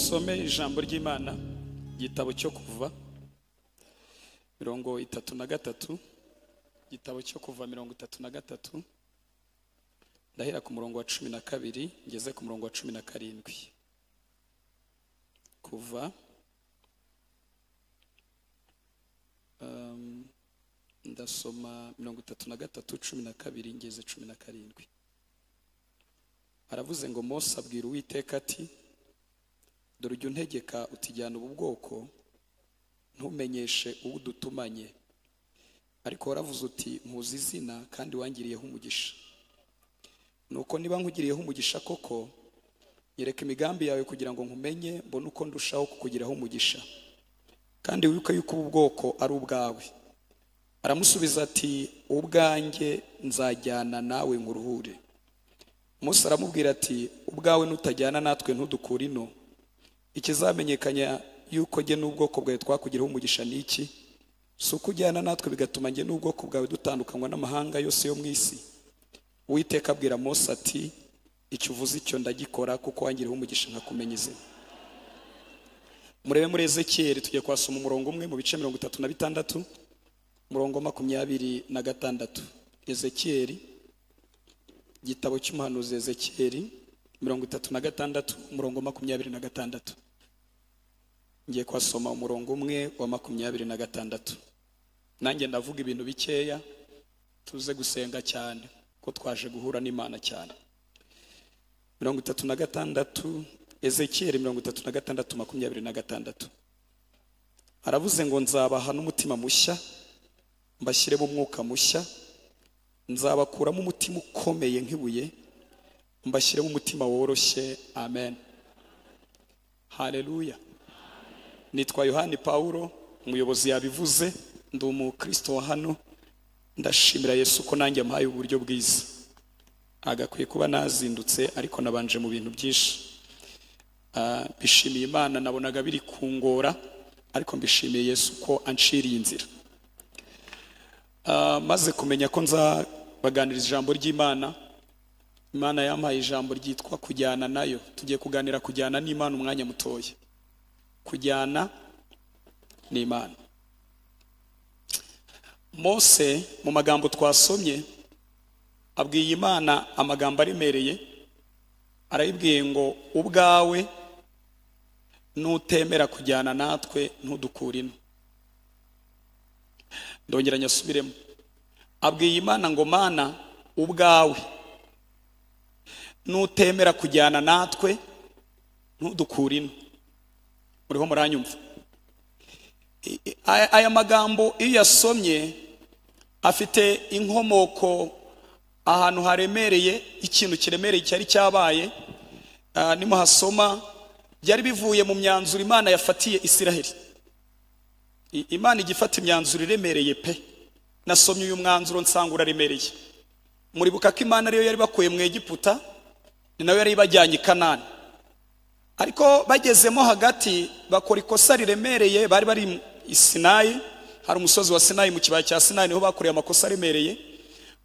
Dusome ijambo ry'Imana gitabo cyo kuva 33, gitabo cyo kuva 33, ndahera ku murongo wa 12 ngeze ku murongo wa 17. Kuva ndasoma 33:12 ngeze 17. Aravuze ngo Mose abwira Uwiteka ati, dore ujya untegeka utijyana ubu bwoko ntumenyeshe uwo dutumanye, ariko waravuze uti mpuzi izina kandi wangiriyeho umugisha. Nuko niba nkugiriyeho umugisha koko, nyereka imigambi yawe kugira ngo nkumenye, mbone uko ndushaho kukugiraho umugisha, kandi wibuke yuko ubu bwoko ari ubwawe. Aramusubiza ati, ubwanjye nzajyana nawe nguruhure. Mose aramubwira ati, ubwawe nutajyana natwe ntudukure ino, ikizamenyekanya yuko jye n'ubwoko bwawe twakugiraho umugisha ni iki? Si uko ujyana natwe bigatuma jye n'ubwoko bwawe dutandukanywa n'amahanga yose yo mu isi. Uwiteka abwira Mose ati, icyo uvuze icyo ndagikora, kuko wangiriyeho umugisha nkakumenya izina. Murebe muri Ezekiyeli, tugiye kwasoma umurongo umwe mu bice 36, umurongo 26. Ezekiyeli, gitabo cy'umuhanuzi Ezekiyeli 36, umurongo 26. Ngiye kwasoma umurongo umwe wa 26. Nanjye ndavuga ibintu bikeya, tuze gusenga cyane ko twaje guhura n'Imana cyane. 36, Ezekiyeli 36:26. Aravuze ngo nzabaha n'umutima mushya, mbashyiremo umwuka mushya, nzabakuramo umutima ukomeye nk'ibuye, mbashyiremo umutima woroshye. Amen. Haleluya. Nitwa Yohani Paulo, umuyobozi yabivuze, ndi umukristo wa hano. Ndashimira Yesu ko nanjye ampaye uburyo bwiza. Agakwiye kuba nazindutse, ariko nabanje mu bintu byinshi. Bishimiye Imana, nabonaga biri kungora, ariko mbishimiye Yesu ko anciriye inzira. Maze kumenya ko nzabaganiriza ijambo ry'Imana, Imana yampaye ijambo ryitwa kujyana nayo. Tugiye kuganira kujyana n'Imana umwanya mutoya. Kujyana n'Imana. Mose mu magambo twasomye abwiye Imana amagambo aremereye. Arayibwiye ngo ubwawe nutemera kujyana natwe ntudukure ino. Ndongera nyasubiremo. Abwiye Imana ngo Mana, ubwawe nutemera kujyana natwe ntudukure ino. Muriho muranyumva? Aya magambo iyo yasomye afite inkomoko ahantu haremereye, ikintu kiremereye cyari cyabaye. Nimo hasoma byari bivuye mu myanzuro Imana yafatiye Isiraheli. Imana igifata imyanzuro iremereye pe. Nasomye uyu mwanzuro nsangura remereye. Muribuka ko Imana ariyo yari bakuye mu Egiputa, ni nayo yari bajyanye i Kanani. Ariko bagezemo hagati bakora ikosa riremereye. Bari bari i Sinayi, hari umusozi wa Sinayi, mu kibaya cya Sinayi niho bakoreye amakosa aremereye.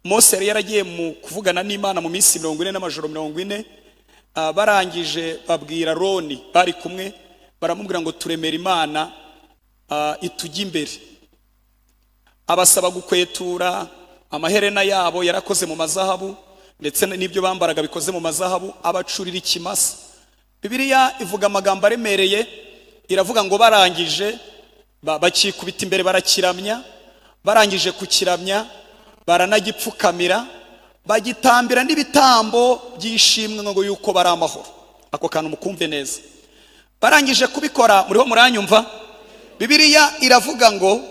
Mose yari yaragiye mu kuvugana n'Imana mu minsi 40 n'amajoro 40. Barangije babwira Aroni, bari kumwe, baramubwira ngo turemere Imana itujye imbere. Abasaba gukwetura amaherena yabo yarakoze mu mazahabu, ndetse n'ibyo bambaraga bikoze mu mazahabu, abacurira ikimasa. Bibiliya ivuga amagambo aremereye, iravuga ngo barangije bakikubita imbere barakiramya. Barangije kukiramya baranagipfukamira, bagitambira n'ibitambo byishimwe ngo yuko bari amahoro. Ako kantu mukumve neza. Barangije kubikora, muriho muranyumva? Bibiliya iravuga ngo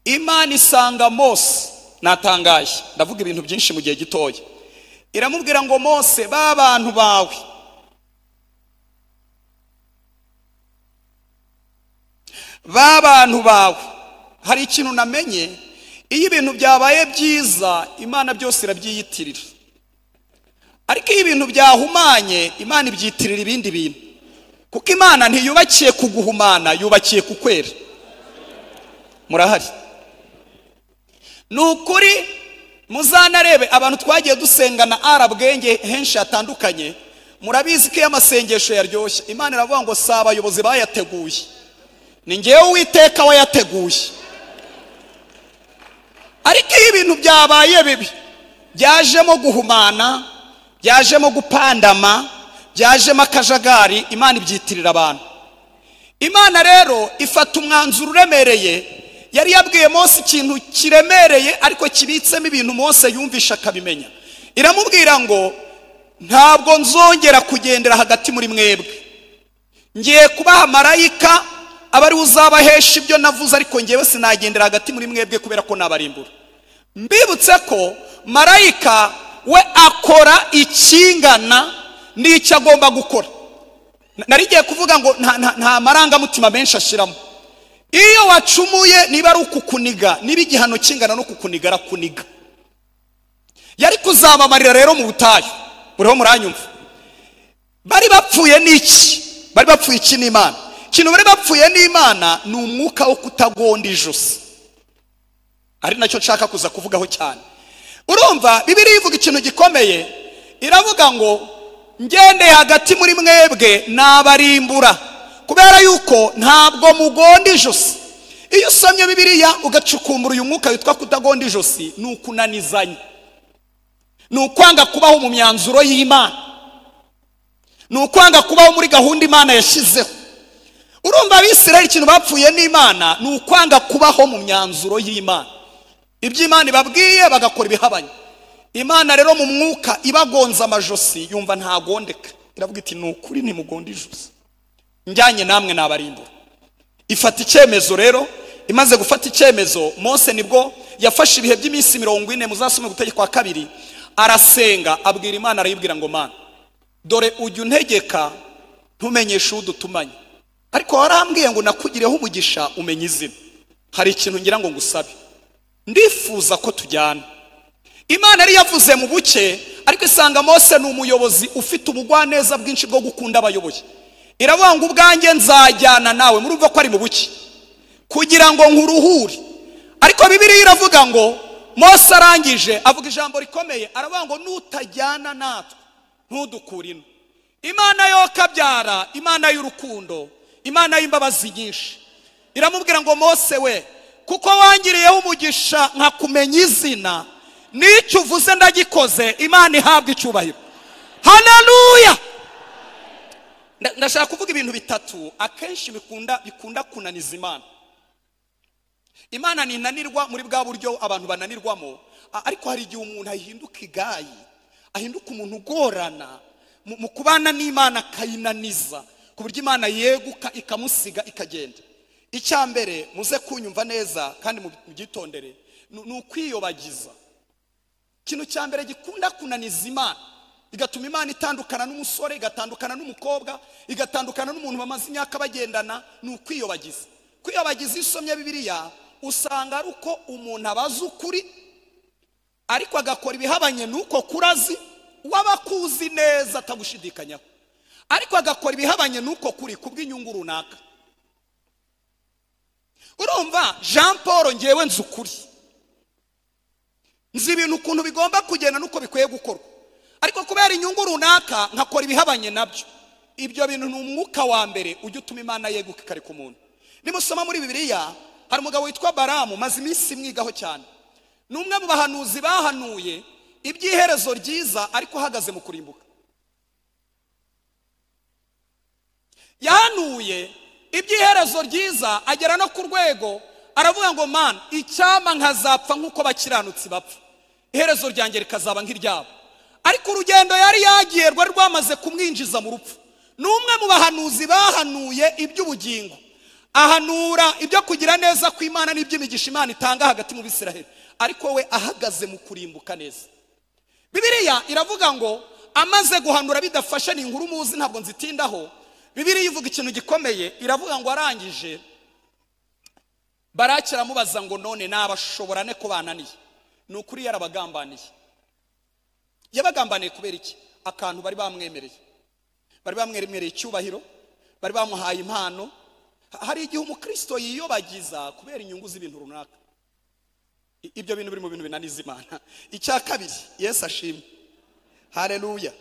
Imana isanga Mose, natangaye ndavuga ibintu byinshi mu gihe gitoya. Iramubwira ngo Mose, b'abantu bawe hari ikintu namenye, iyo ibintu byabaye byiza Imana byose irabyiyitirira, ariko iyo ibintu byahumanye Imana ibyitirira ibindi bintu, kuko Imana ntiyubakiye kuguhumana, yubakiye kukwera. Murahari? Nukuri muzanarebe abantu twagiye dusengana arabwenge henshi hatandukanye, murabizi ko iyo amasengesho yaryoshye Imana iravuga ngo si abayobozi bayateguye, ni ngewe Uwiteka wayateguye. Ariko iyo ibintu byabaye bibi, byajemo guhumana, byajemo gupandama, byajemo akajagari, Imana ibyitirira abantu. Imana rero ifata umwanzuro uremereye. Yari yabwiye Mose ikintu kiremereye ariko kibitsemo ibintu Mose yumvisha akabimenya. Iramubwira ngo ntabwo nzongera kugendera hagati muri mwebwe, ngiye kubaha marayika abari uzabahesha ibyo navuze, ariko ngewe sinagendera hagati muri mwebwe kubera ko nabarimbura. Mbibutse ko marayika we akora ikingana n'icyo agomba gukora. Narigiye kuvuga ngo nta marangamutima menshi ashiramo. Iyo wacumuye niba ari ukukuniga, niba igihano kingana no kukuniga arakuniga. Yari kuzabamarira rero mu butayu. Muriho muranyumva? Bari bapfuye n'iki? Bari bapfuye iki n'Imana? Kintu bari bapfuye n'Imana ni umwuka wo kutagonda ijosi. Ari nacyo nshaka kuza kuvugaho cyane. Urumva Bibiliya ivuga ikintu gikomeye, iravuga ngo ngendeye hagati muri mwebwe nabarimbura, kubera yuko ntabwo mugonda ijosi. Iyo usomye Bibiliya ugacukumbura uyu mwuka witwa kutagonda ijosi, ni ukunanizanya, ni ukwanga kubaho mu myanzuro y'Imana, ni ukwanga kubaho muri gahunda Imana yashyizeho. Urumva Abisirayeli ikintu bapfuye n'Imana ni ukwanga kubaho mu myanzuro y'Imana. Iby'Imana ibabwiye bagakora ibihabanye. Imana rero mu mwuka ibagonza amajosi yumva ntagondeka, iravuga iti ni ukuri ntimugonda ijosi, njyanye namwe nabarimbura. Ifata icyemezo rero. Imaze gufata icyemezo, Mose nibwo yafashe ibihe by'iminsi 40, muzasome Gutegeka 2, arasenga abwira Imana, arayibwira ngo Mana, dore ujya untegeka ntumenyeshe udutumanye, ariko warambwiye ngo nakugireho umugisha umenya izina. Hari ikintu ngira ngo ngusabe, ndifuza ko tujyana. Imana yari yavuze mu buke, ariko isanga Mose ni umuyobozi ufite ubugwaneza bwinshi bwo gukunda abayoboye. Iravuga ngo ubwanjye nzajyana nawe. Murumva ko ari mu buke kugira ngo nkuruhure. Ariko Bibiliya iravuga ngo Mose arangije avuga ijambo rikomeye, aravuga ngo nutajyana natwe ntudukure ino. Imana yo kabyara, Imana y'urukundo, Imana y'imbabazi nyinshi, iramubwira ngo Mose we, kuko wangiriyeho umugisha nkakumenya izina, n'icyo uvuze ndagikoze, Imana ihabwa icyubahiro. Haleluya! Ndashaka kuvuga ibintu bitatu akenshi bikunda kunaniza Imana. Imana ninanirwa muri bwa buryo abantu bananirwamo, ariko hari igihe umuntu ahinduka igayi, ahinduka umuntu ugorana mu kubana n'Imana, akayinaniza ku buryo Imana yeguka ikamusiga ikagenda. Icyambere muze kunyumva neza kandi mugitondere, ni ukwiyobagiza. Ikintu cyambere gikunda kunaniza Imana, igatuma Imana itandukana n'umusore, igatandukana n'umukobwa, igatandukana n'umuntu bamaze imyaka bagendana, ni ukwiyobagiza. Kwiyobagiza isomye Bibiliya usanga ari uko umuntu abaza ukuri ariko agakora ibihabanye n'uko kurazi, wabakuzi neza atagushidikanyaho, ariko agakora ibihabanye n'uko kuri kubw'inyungu runaka. Urumva Jean Paul ngewe nzi ukuri, nzi ibintu ukuntu bigomba kugenda nuko bikwiye gukorwa, ariko kubera inyungu runaka nkakora ibihabanye nabyo. Ibyo bintu ni umwuka wa mbere ujya utuma Imana yeguka ikareka umuntu. Nimusoma muri Bibiliya hari umugabo witwa Balamu, maze iminsi mwigaho cyane. Ni umwe mu bahanuzi bahanuye iby'iherezo ryiza ariko ahagaze mu kurimbuka. Yahanuye iby'iherezo ryiza agera no ku rwego aravuga ngo Mana, icyama nkazapfa nk'uko bakiranutsi bapfa, iherezo ryanjye rikazaba nk'iryabo. Ariko urugendo yari yagiye rwari rwamaze kumwinjiza mu rupfu. Ni umwe mu bahanuzi bahanuye iby'ubugingo, ahanura ibyo kugira neza kw'Imana n'iby'imigisha Imana itanga hagati mu Bisiraheli, ariko we ahagaze mu kurimbuka neza. Bibiliya iravuga ngo amaze guhanura bidafashe, ni inkuru muzi ntabwo nzitindaho. Bibiliya ivuga ikintu gikomeye, iravuga ngo arangije Baraki aramubaza ngo none nabashobora ne ko bananiye? Ni ukuri yarabagambaniye. Yabagambaniye kubera iki? Akantu bari bamwemereye. Bari bamwemereye icyubahiro, bari bamuhaye impano. Hari igihe umukristo yiyobagiza kubera inyungu z'ibintu runaka. Ibyo bintu biri mu bintu binaniza Imana. Icya kabiri, Yesu ashimwe. Haleluya.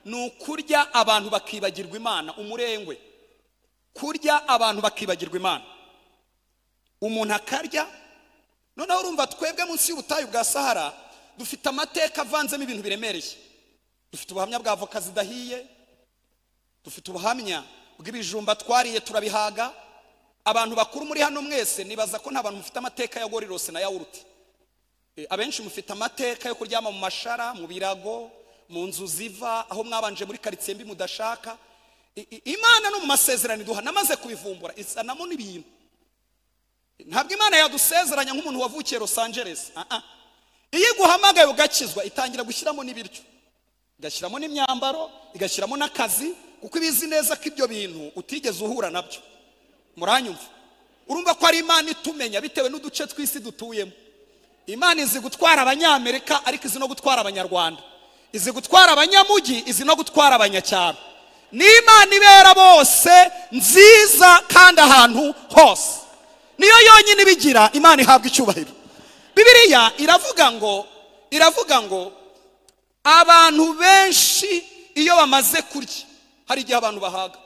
ni ukurya abantu bakibagirwa Imana, umurengwe. Kurya abantu bakibagirwa Imana. Umuntu akarya, noneho urumva twebwe munsi y'ubutayu bwa Sahara dufite amateka avanzemo ibintu biremereye. Dufite ubuhamya bwa avoka zidahiye, dufite ubuhamya bw'ibijumba twariye turabihaga. Abantu bakuru muri hano mwese nibaza ko nta bantu mufite amateka ya gorirose na yawurute. Abenshi mufite amateka yo kuryama mu mashara, mu birago, mu nzu ziva, aho mwabanje muri karitsiye mbi mudashaka. Imana no mu masezerano iduha, namaze kubivumbura, isanamo n'ibintu. Ntabwo Imana yadusezeranya nk'umuntu wavukiye Los Angeles. Iyo iguhamagaye ugakizwa itangira gushyiramo n'ibiryo, igashyiramo n'imyambaro, igashyiramo n'akazi, kuko ibizi neza ko ibyo bintu utigeze uhura nabyo. Muranyumva? Urumva ko ari Imana itumenya bitewe n'uduce tw'isi dutuyemo. Imana izi gutwara abanyamerika, ariko izi no gutwara abanyarwanda. Izi gutwara abanyamugi, izi no gutwara abanyacyaro. Ni Imana ibera bose, nziza kandi ahantu hose. Niyo yonyine ibigira. Imana ihabwa icyubahiro. Bibiliya iravuga ngo abantu benshi iyo bamaze kurya hari igihe abantu bahaga.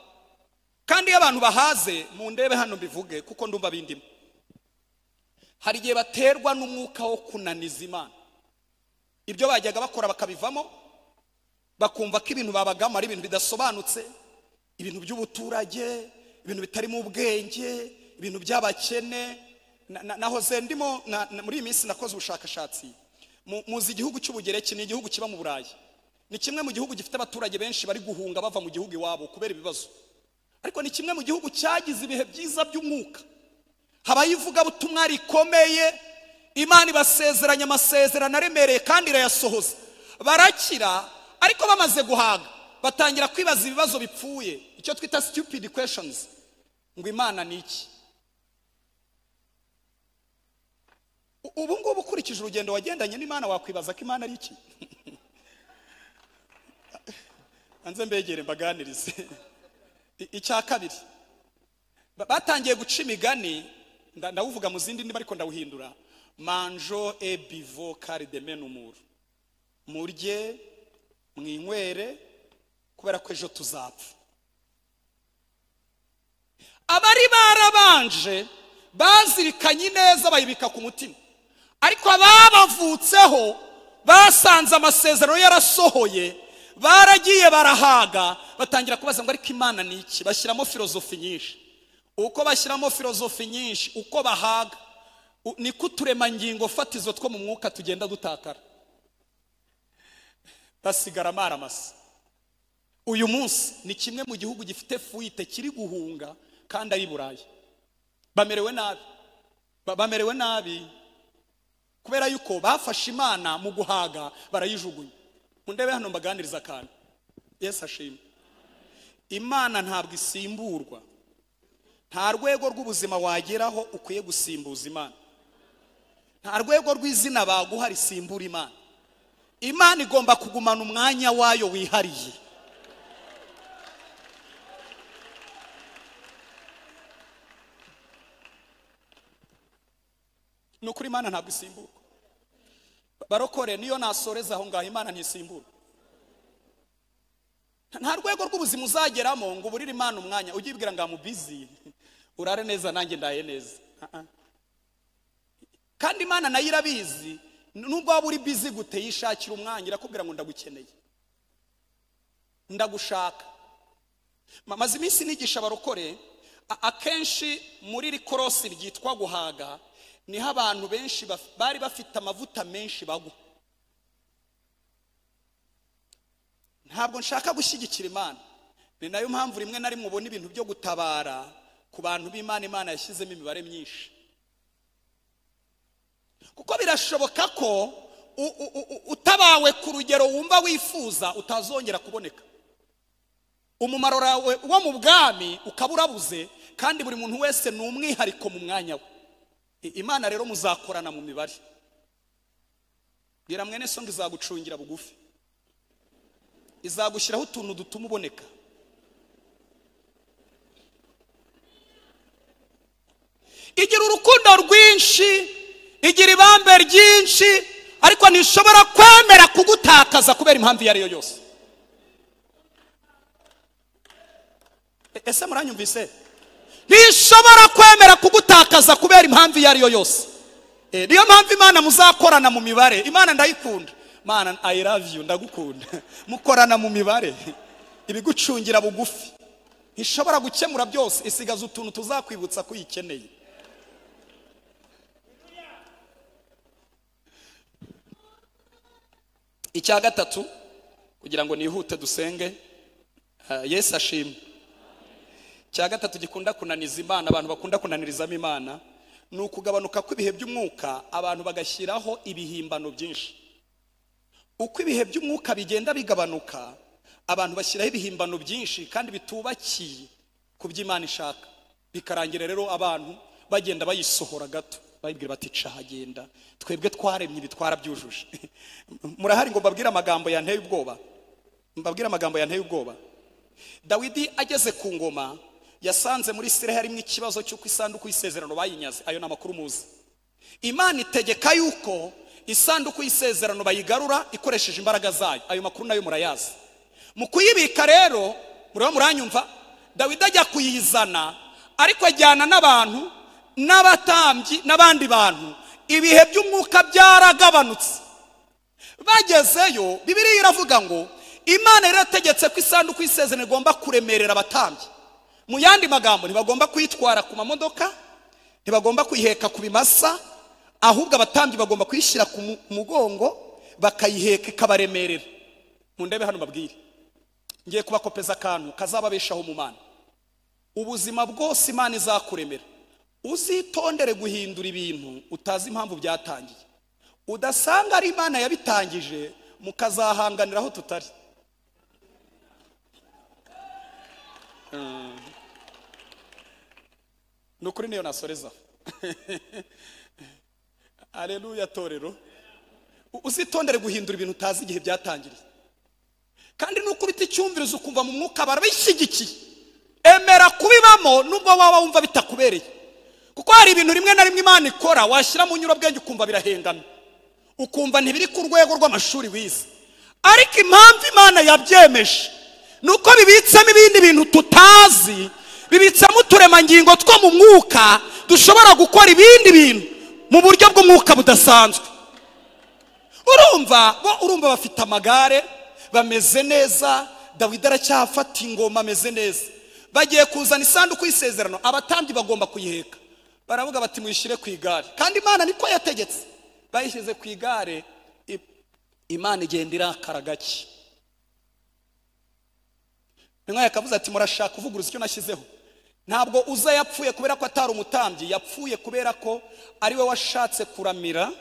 Kandi iyo abantu bahaze, mu ndebe hano mbivuge kuko ndumva bindimo, hari igihe baterwa n'umwuka wo kunaniza Imana. Ibyo bajyaga bakora bakabivamo, bakumva ko ibintu babagamo ari ibintu bidasobanutse, ibintu by'ubuturage, ibintu bitarimo ubwenge, ibintu by'abakene. Nahoze ndimo muri iyi minsi nakoze ubushakashatsi. Muzi igihugu cy'Ubugereki ni igihugu kiba mu Burayi. Ni kimwe mu gihugu gifite abaturage benshi bari guhunga bava mu gihugu iwabo kubera ibibazo. Ariko ni kimwe mu gihugu cyagize ibihe byiza by'umwuka. Habaye ivugabutumwa rikomeye, Imana ibasezeranya amasezerano aremereye kandi irayasohoza. Barakira, ariko bamaze guhaga batangira kwibaza ibibazo bipfuye, icyo twita stupid questions. Ngo Imana ni iki? Ubu ngubu ukurikije urugendo wagendanye n'Imana wakwibaza ko Imana ari iki? Anze mbegere mbaganirize. Icya kabiri, batangiye guca imigani, ndawuvuga mu zindi ndimi ariko ndawuhindura. Manjo e bivo kari de menumur. Murye mwinywere kubera ko ejo tuzapfa. Abari barabanje bazirikanye neza bayibika ku mutima, ariko ababavutseho basanze amasezerano yarasohoye, baragiye barahaga, batangira kubaza ngo ariko Imana ni iki? Bashyiramo filozofi nyinshi. Uko bashyiramo filozofi nyinshi, uko bahaga, niko uturemangingo fatizo two mu mwuka tugenda dutakara, basigara amaramasa. Uyu munsi ni kimwe mu gihugu gifite fuite kiri guhunga kandi ari Burayi. Bamerewe nabi kubera yuko bafashe Imana mu guhaga barayijugunya. Mundebe hano mbaganiriza kandi. Yesu ashimwe. Imana ntabwo isimburwa. Nta rwego rw'ubuzima wageraho ukwiye gusimbuza Imana. Nta rwego rw'izina baguha risimbura Imana. Imana igomba kugumana umwanya wayo wihariye. Nukuri Imana ntabwo isimburwa. Barokore niyo nasoreza aho ngaho, Imana ntisimbura. Nta rwego rw'ubuzima uzageramo ngo uburire Imana umwanya ugibwira ngo amubizi urare neza nanjye ndaye neza. Kandi Imana nayo irabizi, nubwo waba uri busy gute yishakira umwanya, irakubwira ngo ndagukeneye, ndagushaka. Maze iminsi nigisha abarokore, akenshi muri rikorosi ryitwa guhaga niho abantu benshi bari bafite amavuta menshi bagwa. Ntabwo nshaka gushyigikira Imana, ni nayo mpamvu rimwe na rimwe ubona ibintu byo gutabara ku bantu b'Imana, Imana yashyizemo imibare myinshi. Kuko birashoboka ko utabawe ku rugero wumva wifuza utazongera kuboneka. Umumaro wawe wo mu bwami ukaba urabuze, kandi buri muntu wese ni umwihariko mu mwanya we. Imana rero muzakorana mu mibare. Bwira mwene so ngo izagucungira bugufi, izagushyiraho utuntu dutuma uboneka. Igira urukundo rwinshi, igira ibambe ryinshi, ariko ntishobora kwemera kugutakaza kubera impamvu iyo ari yo yose. ese muranyumvise? Ntishobora kwemera kugutakaza kubera impamvu iyo ari yo yose. Niyo mpamvu Imana muzakorana mu mibare. Imana ndayikunda. Mana, I love you, ndagukunda. Mukorana mu mibare ibigucungira bugufi. Ntishobora gukemura byose, isigaza utuntu tuzakwibutsa ko uyikeneye. Icya gatatu, kugira ngo nihute dusenge, Yesu ashimwe. Icya gatatu gikunda kunaniza Imana, abantu bakunda kunanirizamo Imana, ni ukugabanuka kw'ibihe by'umwuka, abantu bagashyiraho ibihimbano byinshi. Uko ibihe by'umwuka bigenda bigabanuka, abantu bashyiraho ibihimbano byinshi kandi bitubakiye ku by'Imana ishaka. Bikarangira rero abantu bagenda bayisohora gato, bayibwira bati cahagenda, twebwe twaremye ibi twarabyujuje. Murahari ngo mbabwire amagambo yanteye ubwoba. Mbabwire amagambo yanteye ubwoba. Dawidi ageze ku ngoma, yasanze muri Isiraheli harimo ikibazo cy'uko isanduku y'isezerano bayinyaze. Ayo namakuru muzi. Imana itegeka yuko isanduku y'isezerano bayigarura ikoresheje imbaraga zayo. Ayo makuru nayo murayazi. Mu kuyibika rero, muranyumva, Dawidi ajya kuyizana, ariko ajyana n'abantu n'abatambyi n'abandi bantu. Ibihe by'umwuka byaragabanutse. Bagezeyo, Bibiliya iravuga ngo Imana irategetse ko isanduku y'isezerano igomba kuremerera abatambyi. Mu yandi magambo, ntibagomba kuyitwara ku mamodoka, ntibagomba kuyiheka ku bimasa, ahubwo abatambyi bagomba kuyishyira ku mugongo, bakayiheka ikabaremerera. Mundebe hano mbabwire, ngiye kubakopeza akantu kazababeshaho mu Mana. Ubuzima bwose Imana izakuremera, uzitondere guhindura ibintu utazi impamvu byatangiye. Udasanga ari Imana yabitangije, mukazahanganira aho tutari. Nukuri niyo nasoreza. Haleluya torero. Uzitondere guhindura ibintu utazi igihe byatangiriye. Kandi nukubita icyumvirizo ukumva mu mwuka barabishyigikiye. Emera kubibamo nubwo waba wumva bitakubereye. Kuko hari ibintu rimwe na rimwe Imana ikora washyira mu nyurabwenge ukumva birahengana. Ukumva ntibiri ku rwego rw'amashuri wize. Ariko impamvu Imana yabyemeje nuko bibitsemo ibindi bintu tutazi, bibitsemo uturemangingo two mu mwuka dushobora gukora ibindi bintu mu buryo bw'umwuka budasanzwe. Urumva bafite amagare, bameze neza, Dawidi aracyafata ingoma ameze neza. Bagiye kuzana isanduku y'isezerano, abatambyi bagomba kuyiheka. Baravuga bati muyishyire ku igare. Kandi Imana niko yategetse. Bayishyize ku igare, Imana igenda irakara gake. Nimwe yakavuze ati murashaka kuvuguruza icyo nashyizeho. Ntabwo uza yapfuye kubera ko atari umutambyi, yapfuye kubera ko ari we washatse kuramira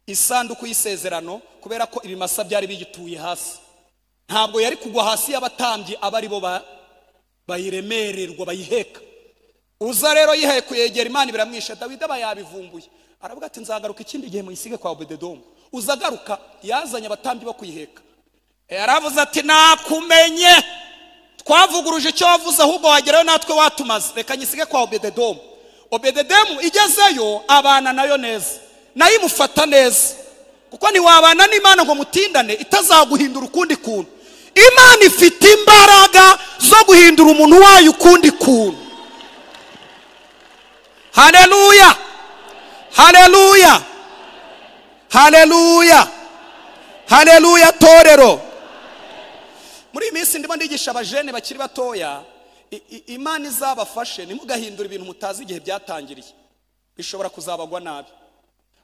isanduku y'isezerano, kubera ko ibimasa byari bigituye hasi. Ntabwo yari kugwa hasi y'abatambyi abari bo bayiremererwa bayiheka. Uza rero yihaye kuyegera Imana biramwisha. Dawidi aba yabivumbuye, aravuga ati nzagaruka ikindi gihe muyisige kwa Obededomu. Uzagaruka yazanye abatambyi bo kuyiheka. Yaravuze ati nakumenye, twavuguruje icyo wavuze, ahubwo wagerayo natwe watumaze, reka nyisige kwa Obededomu. Obededomu igezeyo abana nayo neza, nayo imufata neza. Kuko ntiwabana n'Imana ngo mutindane itazaguhindura ukundi kuntu. Imana ifite imbaraga zo guhindura umuntu wayo ukundi kuntu. Haleluya, haleluya, haleluya, haleluya torero. Muri minsi ndimo ndigisha abajene bakiri batoya, Imana izabafashe nimugahindura ibintu mutazi igihe byatangiriye, bishobora kuzabagwa nabi.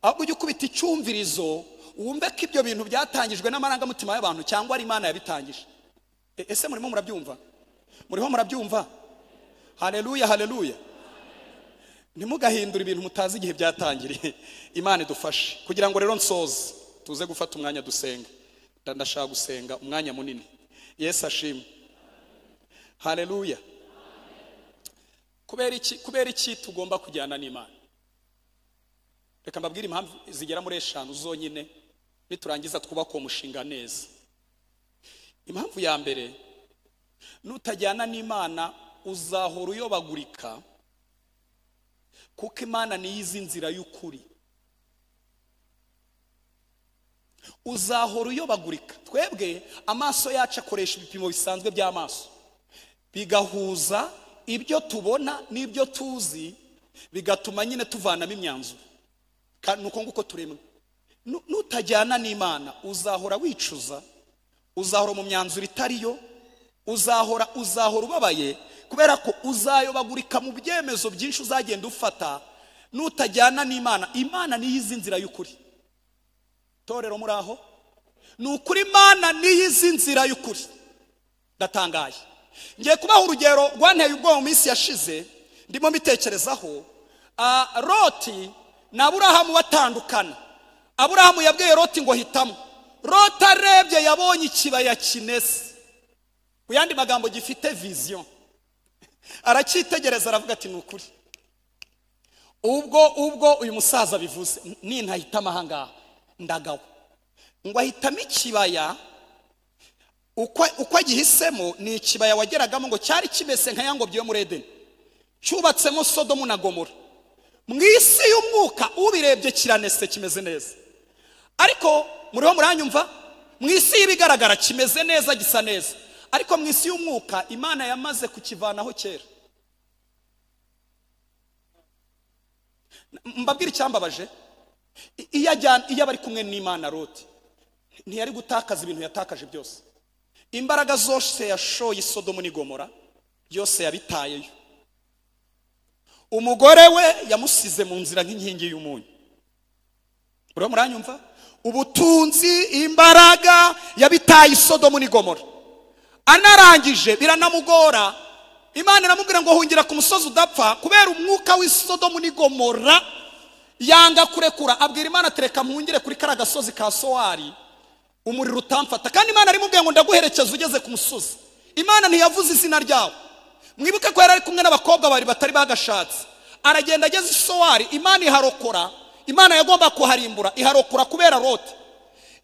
Ahubwo ujye ukubita icyumvirizo wumve ko ibyo bintu byatangijwe n'amarangamutima y'abantu cyangwa ari Imana yabitangije. Ese murimo murabyumva? Muriho murabyumva? Haleluya, haleluya. Nimugahindura ibintu mutazi igihe byatangiriye. Imana idufashe. Kugira ngo rero nsoze tuze gufata umwanya dusenga. Ndashaka gusenga umwanya munini. Yesu ashimwe. Haleluya. Kubera iki tugomba kujyana n'Imana? Reka mbabwire impamvu zigera muri 5 zonyine niturangiza twubaka umushinga neza. Impamvu ya mbere, nutajyana n'Imana uzahora uyobagurika, kuko Imana ni izi nzira y'ukuri. Uzahora uyobagurika. Twebwe amaso yacu akoresha ibipimo bisanzwe by'amaso, bigahuza ibyo tubona n'ibyo tuzi bigatuma nyine tuvanamo imyanzuro. Kandi nuko nguko turemwe. Nutajyana n'Imana uzahora wicuza, uzahora mu myanzuro itariyo, uzahora ubabaye, kubera ko uzayobagurika mu byemezo byinshi uzagenda ufata. Nutajyana n'Imana, Imana niyo izi nzira y'ukuri. Torero muri aho, nukuri Imana niyo izi nzira y'ukuri. Ndatangaye. Ngiye kubaha urugero rwanteye ubwoba mu minsi yashize, ndimo mbitekerezaho. Loti na Aburahamu batandukana. Aburahamu yabwiye Loti ngo hitamo. Loti arebye yabonye ikibaya kinese, ku yandi magambo gifite vision. Aracyitegereza aravuga ati nukuri, ubwo uyu musaza bivuze nintahitama ahangaha ndagawe. Ngo ahitamo ikibaya, uko agihisemo ni ikibaya wageragamo ngo cyari kimese nka yangobyi yo muri Edeni, cyubatsemo Sodomu na Gomora. Mu isi y'umwuka ubirebye kiranese, kimeze neza. Ariko muriho muranyumva, mu isi y'ibigaragara kimeze neza, gisa neza. Ariko mu isi y'umwuka Imana yamaze kukivanaho kera. Mbabwira icyambabaje, iyo bari kumwe n'Imana Loti ntiyari gutakaza ibintu yatakaje byose. Imbaraga zose yashoye Sodomu ni Gomora byose yabitayeyo. Umugore we yamusize mu nzira nk'inkingi y'umunyu. Muriho muranyumva, ubutunzi, imbaraga yabitaye Sodomu ni Gomora. Anarangije biranamugora, Imana iramubwira ngo hungira ku musozi udapfa, kubera umwuka w'i Sodomu ni Gomora yanga kurekura. Abwira Imana tereka mpungire kuri kara gasozi ka Sowari umuriro utamfata. Kandi Imana arimubwiye ngo ndaguherekeza ugeze ku musozi. Imana ntiyavuze izina ryawo. Mwibuke ko yari ari kumwe n'abakobwa bari batari bagashatse. Aragenda ageze i Sowari, Imana iharokora. Imana yagomba kuharimbura, iharokora kubera Loti.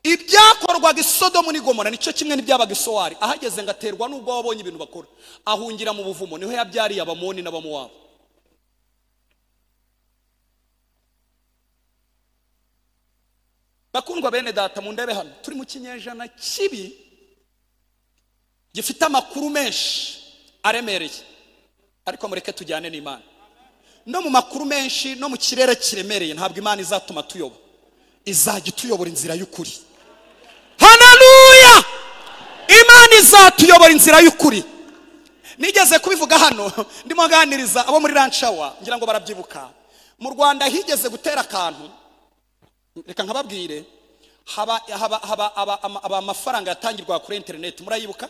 Ibyakorwaga i Sodomu ni Gomora nicyo kimwe n'ibyabaga i Sowari. Ahageze ngaterwa n'ubwo wabonye ibintu bakora, ahungira mu buvumo. Niho yabyariye Abamoni n'Abamowabu. Bakundwa bene data, mu ndebe hano turi mu kinyejana kibi gifite amakuru menshi aremereye. Ariko mureke tujyane n'Imana. No mu makuru menshi no mu kirere kiremereye ntabwo Imana izatuma tuyoba, izajya tuyobora inzira y'ukuri. Haleluya! Imana izatuyobora inzira y'ukuri. Nigeze kubivuga hano ndimo ganiriza abo muri Ranchawa, ngira ngo barabyibuka. Mu Rwanda higeze gutera akantu, reka nkababwire, haba amafaranga yatangirwa kuri internet. Murayibuka?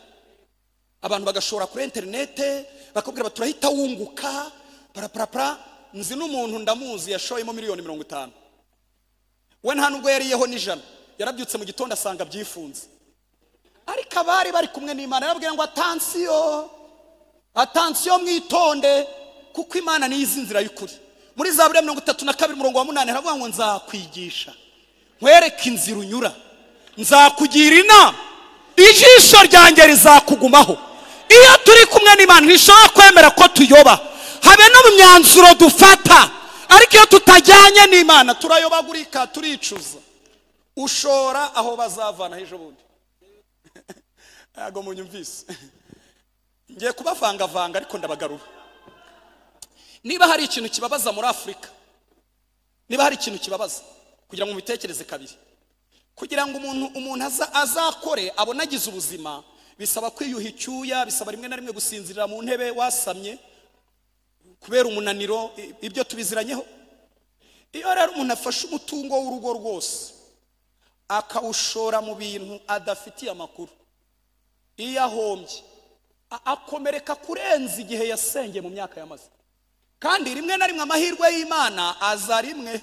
Abantu bagashora kuri internet bakubwira baturahita wunguka parapara. Nzi n'umuntu ndamuzi yashoyemo miliyoni 50. We nta nubwo yariyeho n'ijana, yarabyutse mu gitondo asanga byifunze. Ariko abari bari kumwe n'Imana yarabwiye ngo atansiyo mwitonde, kuko Imana ni izinzira y'ukuri. Muri Zaburi 32:8 haravuga ngo nzakwigisha nkwereke inzira unyura, nzakugira inama, ijisho ryanjye rizakugumaho. Iyo turi kumwe n'Imana ntishobora kwemera ko tuyoba, habe no mu myanzuro dufata. Ariko iyo tutajyanye n'Imana turayobagurika, turicuza. Ushora aho bazavana ejo bundi. Yago munyumvise. Ngiye kubavanga ariko ndabagarura. Niba hari ikintu kibabaza muri Afrika, niba hari ikintu kibabaza, kugira ngo mubitekereze kabiri. Kugira ngo umuntu azakore abonagize ubuzima, bisaba kwiyuha icyuya, bisaba rimwe na rimwe gusinzirira mu ntebe wasamye kubera umunaniro. Ibyo tubiziranyeho. Iyo rero umuntu afashe umutungo w'urugo rwose akawushora mu bintu adafitiye amakuru, iyo ahombye akomereka kurenza igihe yasengeye mu myaka yamaze. Kandi rimwe na rimwe amahirwe y'Imana aza rimwe.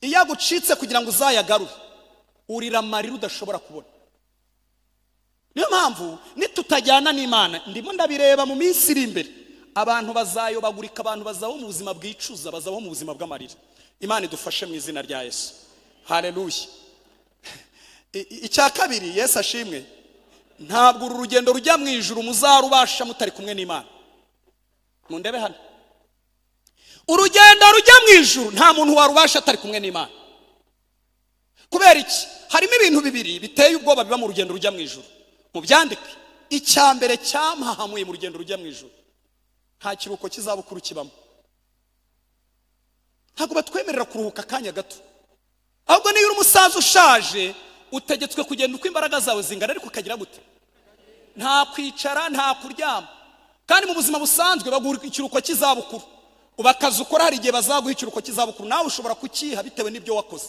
Iyo agucitse kugira ngo uzayagarure, urira amarira udashobora kubona. Niyo mpamvu nitutajyana n'Imana, ndimo ndabireba mu minsi iri imbere, abantu bazayobagurika, abantu bazaho mu buzima bwicuza, bazaho mu buzima bw'amarira. Imana idufashe mu izina rya Yesu. Haleluya. Icya kabiri, Yesu ashimwe, ntabwo uru rugendo rujya mu ijuru muzarubasha mutari kumwe n'Imana. Mu ndebe hano, urugendo rujya mu ijuru nta muntu warubasha atari kumwe n'Imana. Kubera iki? Harimo ibintu bibiri biteye ubwoba biba mu rugendo rujya mu ijuru. Mu byandike, icya mbere cyampahamuye mu rugendo rujya mu ijuru nta kiruhuko kizabukuru kibamo. Ntabwo batwemerera kuruhuka akanya gato, ahubwo niyo uri umusaza ushaje utegetswe kugenda uko imbaraga zawe zingana, ariko ukagira gute? Nta kwicara, nta kuryama. Kandi mu buzima busanzwe baguha ikiruhuko kizabukuru, ubakaza ukora, hari igihe bazaguha ikiruhuko kizabukuru, nawe ushobora kukiha bitewe n'ibyo wakoze.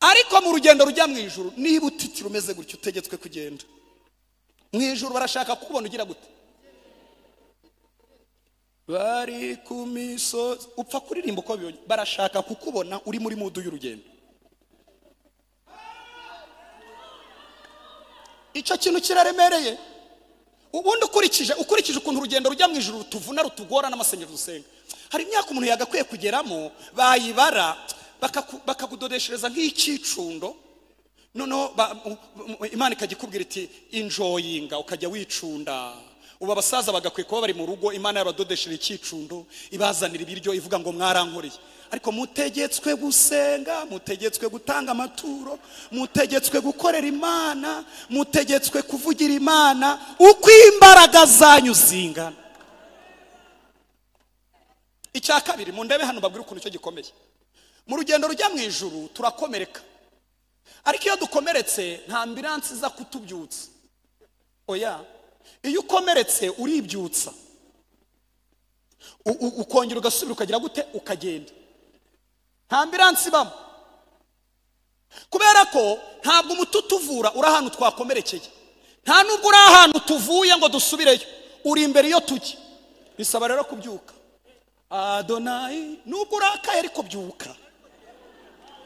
Ariko mu rugendo rujya mu ijuru, niba utitira umeze gutyo utegetswe kugenda mu ijuru. Barashaka kukubona ugira gute? Bari ku misozi, upfa kuririmba uko bibonye, barashaka kukubona uri muri mudu y'urugendo. Icyo kintu kiraremereye. Ubundi ukurikije ukuntu urugendo rujya mu ijuru rutuvuna, rutugora n'amasengesho dusenga, hari imyaka umuntu yagakwiye kugeramo, bayibara bakakudodeshereza nk'ikicundo, noneho Imana ikagikubwira iti enjoyinga, ukajya wicunda. Ubu abasaza bagakwiye kuba bari mu rugo, Imana yabadodeshera ikicundo, ibazanira ibiryo, ivuga ngo mwarankoreye. Ariko mutegetswe gusenga, mutegetswe gutanga amaturo, mutegetswe gukorera Imana, mutegetswe kuvugira Imana uko imbaraga zanyu zingana. Icya kabiri, mu ndebe hano babwira ukuntu cyo gikomeye. Mu rugendo rujya mu ijuru turakomereka, ariko iyo dukomeretse nta ambulance iza kutubyutsa. Oya, iyo ukomeretse uribyutsa, ukongera ugasubira ukagira gute? Ukagenda. Nta ambulance ibamo, kubera ko ntabwo umuti utuvura uri ahantu twakomerekeye, nta nubwo uri ahantu tuvuye ngo dusubireyo, uri imbere iyo tujya. Bisaba rero kubyuka. Adonai, nubwo urakaye ariko byuka,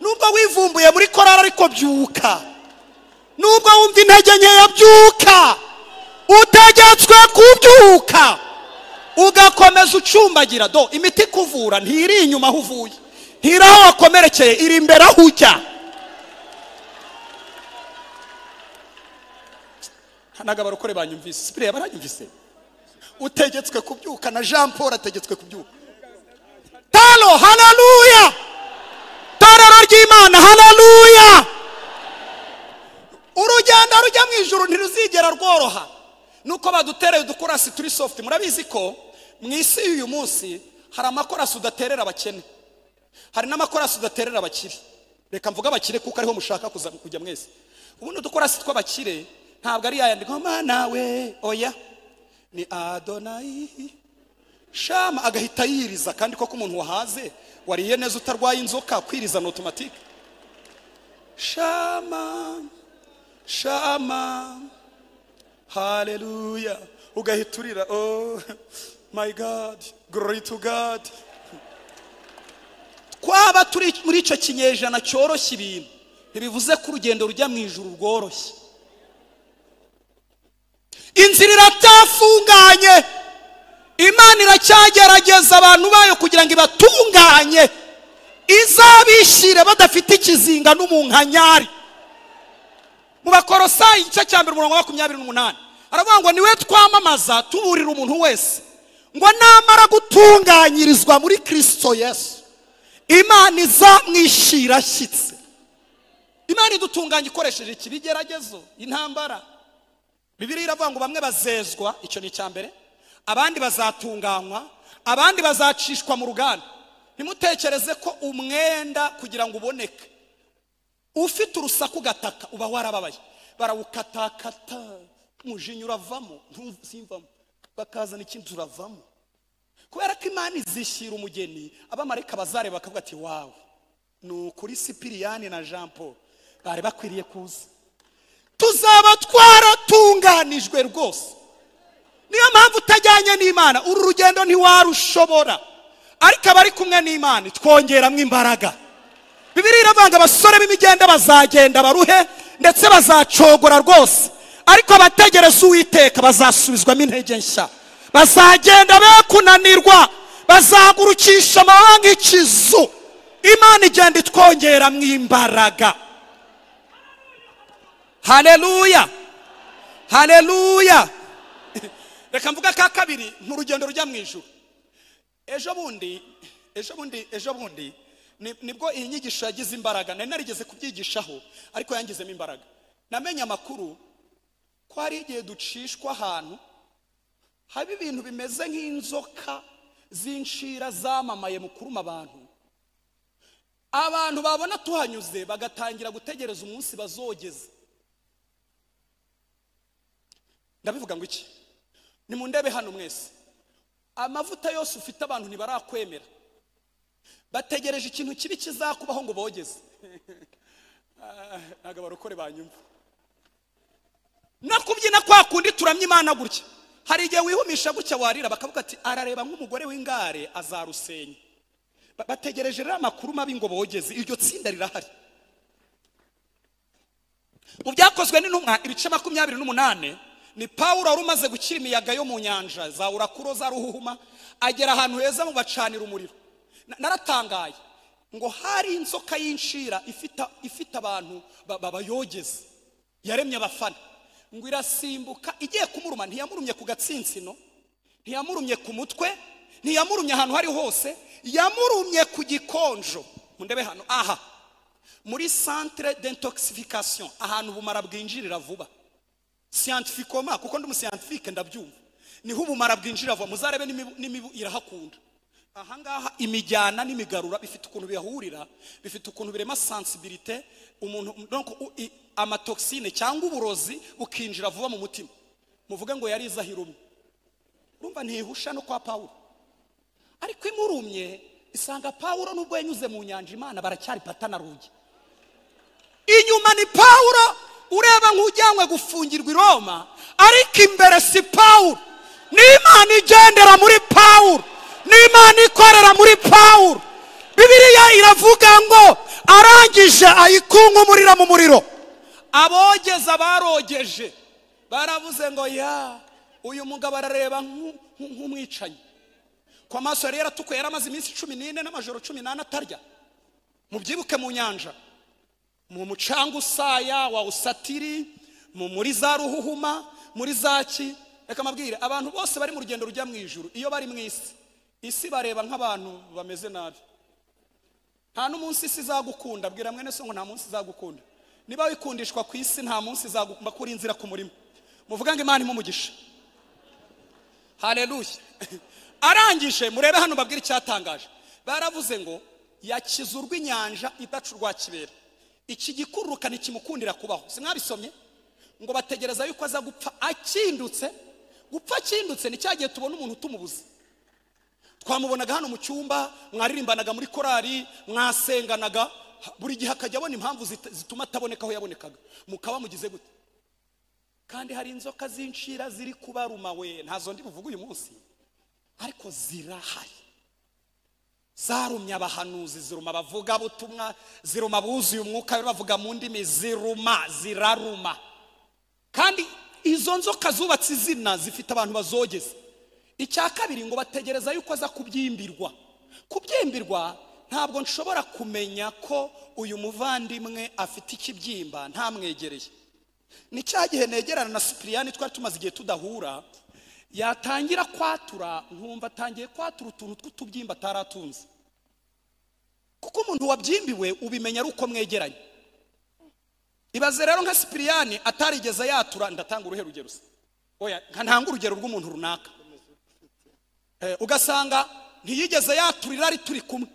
nubwo wivumbuye muri korari ariko byuka, nubwo wumva intege nkeya byuka. Utegetswe kubyuka ugakomeza ucumbagira. Do imiti kuvura ntiri inyuma aho uvuye, ntiri aho wakomerekeye, iri imbere aho ujya. Hanaga barokore banyumvise, sipire baranyumvise. Utegetswe kubyuka, na Jean Paul ategetswe kubyuka. Talo, haleluya! Torero ry'Imana, haleluya! Urugendo rujya mu ijuru ntiruzigera rworoha. Nuko badutereye udukorasi turi soft. Murabizi ko mu isi y'uyu munsi hari amakorasi udaterera abakene, hari n'amakorasi udaterera abakire. Reka mvuga abakire kuko ariho mushaka kujya mwese. Ubundi udukorasi tw'abakire ntabwo ari yayandi ngo Mana we, oya, ni Adonai Shama, agahita yiriza. Kandi koko umuntu wahaze, wariye neza, utarwaye inzoka, kwiriza no automatique. Shama, Shama, hallelujah, ugahiturira. Oh my God, glory to God. Kwaba turi muri icyo kinyejana cyoroshye ibintu, ntibivuze ko urugendo rujya mu ijuru rworoshye. Inzira iratafunganye, Imana iracyagerageza abantu bayo kugira ngo ibatunganye, izabishire badafite ikizinga n'umunkanyari. Mu Bakolosayi igice cya mbere umurongo wa 28 aravuga ngo niwe twamamaza tuburira umuntu wese ngo namara gutunganyirizwa muri Kristo Yesu, Imana izamwishira ashyitse. Imana idutunganya ikoresheje ikibigeragezo, intambara. Bibiliya iravuga ngo bamwe bazezwa, icyo ni cyambere, abandi bazatunganywa, abandi bazacishwa mu ruganda. Ntimutekereze ko umwenda kugira ngo uboneke ufite urusaku gataka uba warababaye. Barawukatakata, umujinya uravamo, ntusimvamo, bakazana ikintu uravamo. Kubera ko Imana izishyira umugeni, abamarayika bazareba bakavuga ati wawe, ni ukuri Sipiriyani na Jean Paul bari bakwiriye kuza. Tuzaba twaratunganijwe rwose. Niyo mpamvu utajyanye n'Imana uru rugendo ntiwarushobora, ariko abari kumwe n'Imana twongeramo imbaraga. Bibiliya iravuga abasore b'imigenda bazagenda baruhe ndetse bazacogora rwose, ariko abategereza Uwiteka bazasubizwamo intege nshya. Bazagenda be kunanirwa, bazagurukisha amababa nk'ikizu. Imana igenda itwongeramo imbaraga. Haleluya, haleluya. Reka mvuga ka kabiri mu rugendo rujya mu ijuru. Ejo bundi nibwo iyi nyigisho yagize imbaraga. Nari narigeze kubyigishaho ariko yangizemo imbaraga. Namenye amakuru ko hari igihe ducishwa ahantu haba ibintu bimeze nk'inzoka z'inshira zamamaye mu kuruma abantu babona tuhanyuze bagatangira gutegereza umunsi bazogeza. Ndabivuga ngo iki? Ni mu ndebe hano mwese, amavuta yose ufite abantu ntibarakwemera, bategereje ikintu kibi kizakubaho ngo bogeze. Ntago barokore banyumva. Nakubyina kwa kundi turamye Imana gutya, hari igihe wihumisha gutya warira bakavuga ati arareba nk'umugore w'ingare azarusenya. Bategereje rero amakuru mabi ngo bogeze. Iryo tsinda rirahari. Mu byakozwe n'intumwa ibice 28 ni Pawulo wari umaze gukira imiyaga yo mu nyanja za Urakuro za Ruhuhuma, agera ahantu heza mu bacanira umuriro. Naratangaye ngo hari inzoka y'inshira ifite abantu babayogeze, yaremye abafana, ngo irasimbuka igiye kumuruma. Ntiyamurumye ku gatsinsino, ntiyamurumye ku mutwe, ntiyamurumye ahantu hari hose, yamurumye ku gikonjo. Mundebe hano aha muri centre d'intoxication, ahantu ubumara bwinjirira vuba. Scientifiquement, kuko ndi umuscientifique ndabyumva, niho ubumara bwinjira vuba. Muzarebe n'imibu irahakunda. Aha ngaha imijyana n'imigarura bifite ukuntu bihahurira, bifite ukuntu birema sensibilité umuntu, donc amatoxine cyangwa uburozi bukinjira vuba mu mutima. Muvuge ngo yari izahirumye. Urumva ntihusha no kwa Pawulo. Ariko imurumye isanga Pawulo nubwo yanyuze mu nyanja Imana baracyari patana rugi. Inyuma ni Pawulo ureba nk'ujyanywe gufungirwa i Roma, ariko imbere si Pawulo. Ni Imana igendera muri Pawulo, ni Imana ikorera muri Pawulo. Bibiliya iravuga ngo arangije ayikunkumurira mu muriro. Abogeza barogeje baravuze ngo ya uyu mugabo arareba nk'umwicanyi. Kwa maso yari yaratukuye, yaramaze iminsi 14 n'amajoro 18 atarya. Mubyibuke mu nyanja, mu mucanga usaya wa Usatiri, muri za Ruhuhuma, muri zaki. Reka mabwire abantu bose bari mu rugendo rujya mu ijuru, iyo bari mu isi bareba nk'abantu bameze nabi. Nta n'umunsi isi izagukunda. Bwira mwene so ngo nta munsi izagukunda. Niba wikundishwa ku isi nta munsi izagukunda kuri inzira ku murimo. Muvuga ngo Imana imumugisha. Haleluya. Arangije murebe hano babwira icyatangaje. Baravuze ngo yakizurwa inyanja idacurwa kibera. Iki gikururuka nikimukundira kubaho. Simwabisomye ngo bategereza yuko aza gupfa akindutse. Gupfa akindutse ni cyagiye tubona umuntu tumubuze. Twamubonaga hano mu cyumba, mwaririmbanaga muri korari, mwasenganaga, buri gihe akajya abona impamvu zituma ataboneka aho yabonekaga. Mukaba mugize gute? Kandi hari inzoka z'inshira ziri kubaruma we, ntazo ndi buvuga uyu munsi, ariko zirahari. Zarumya abahanuzi, ziruma bavuga butumwa, ziruma buzuye umwuka bavuga mu ndimi, ziraruma. Kandi izo nzoka zubatse izina zifite abantu bazogeza. Icya kabiri ngo bategereza yuko aza kubyimbirwa. Kubyimbirwa ntabwo nshobora kumenya ko uyu muvandimwe afite ikibyimba ntamwegereye. Ni cya gihe negerana na Cyprien twari tumaze igihe tudahura, yatangira kwatura nkumva atangiye kwatura utuntu tw'utubyimba ataratunze. Kuko umuntu wabyimbiwe ubimenya ari uko mwegeranye. Ibaze rero nka Cyprien atarigeze yatura, ndatanga urugero se. Oya ntanga urugero rw'umuntu runaka. Ugasanga ntiyigeze yaturira ari turi kumwe.